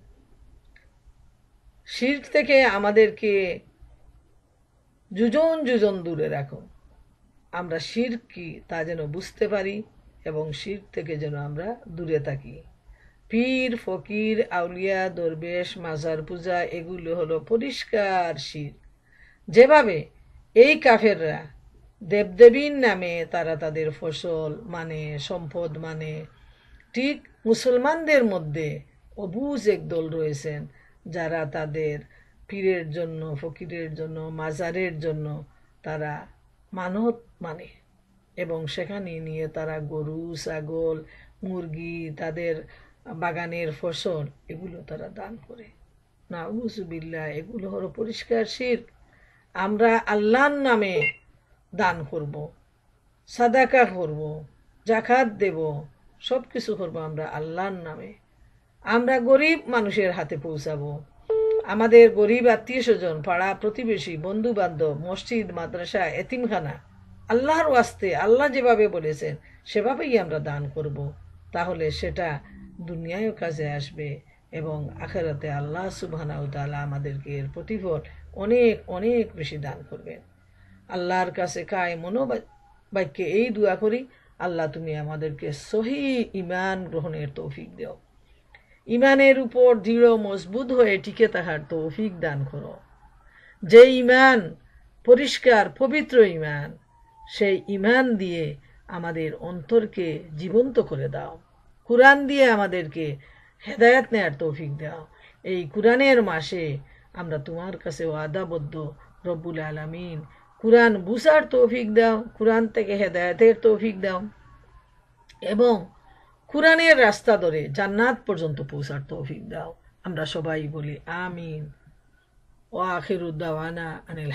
শিরক থেকে আমাদেরকে যুজন যুজন দূরে রাখুন। আমরা শিরক কি তা যেন বুঝতে পারি এবং শিরক থেকে যেন আমরা দূরে থাকি। পীর, ফকির, আউলিয়া, দরবেশ, মাজার পূজা এগুলো হলো পরিষ্কার শিরক। যেভাবে এই কাফেররা দেবদেবীর নামে তারা তাদের ফসল মানে, সম্পদ মানে, ঠিক মুসলমানদের মধ্যে অবুঝ একদল রয়েছেন যারা তাদের পীরের জন্য, ফকিরের জন্য, মাজারের জন্য তারা মানত মানে, এবং সেখানে নিয়ে তারা গরু, ছাগল, মুরগি, তাদের বাগানের ফসল এগুলো তারা দান করে। নাউযুবিল্লাহ, এগুলো হলো পরিষ্কার শিরক। আমরা আল্লাহর নামে দান করব, সাদাকা করব, জাকাত দেব, সব কিছু করবো আমরা আল্লাহর নামে। আমরা গরিব মানুষের হাতে পৌঁছাবো। আমাদের গরিব আত্মীয় স্বজন, পাড়া প্রতিবেশী, বন্ধু বান্ধব, মসজিদ, মাদ্রাসা, এতিমখানা, আল্লাহর ওয়াস্তে আল্লাহ যেভাবে বলেছেন সেভাবেই আমরা দান করব। তাহলে সেটা দুনিয়ায়ও কাজে আসবে এবং আখিরাতে আল্লাহ সুবহানাহু তাআলা আমাদেরকে এর প্রতিফল অনেক অনেক বেশি দান করবেন। আল্লাহর কাছে কায় মনোবাক্যে এই দোয়া করি, আল্লাহ তুমি আমাদেরকে সহি ঈমান গ্রহণের তৌফিক দাও, ঈমানের উপর দৃঢ় মজবুত হয়ে টিকে থাকার তৌফিক দান করো। যে ঈমান পরিষ্কার পবিত্র ঈমান, সেই ঈমান দিয়ে আমাদের অন্তরকে জীবন্ত করে দাও। কুরআন দিয়ে আমাদেরকে হেদায়েত নেয়ার তৌফিক দাও। এই কুরআনের মাসে আমরা তোমার কাছে ওয়াদাবদ্ধ রব্বুল আলামিন, কুরআন বুঝার তৌফিক দাও, কুরআন থেকে হেদায়েতের তৌফিক দাও, এবং কুরআনের রাস্তা ধরে জান্নাত পর্যন্ত পৌঁছার তৌফিক দাও। আমরা সবাই বলি আমিন। ওয়া আখিরু দাওয়ানা আনিল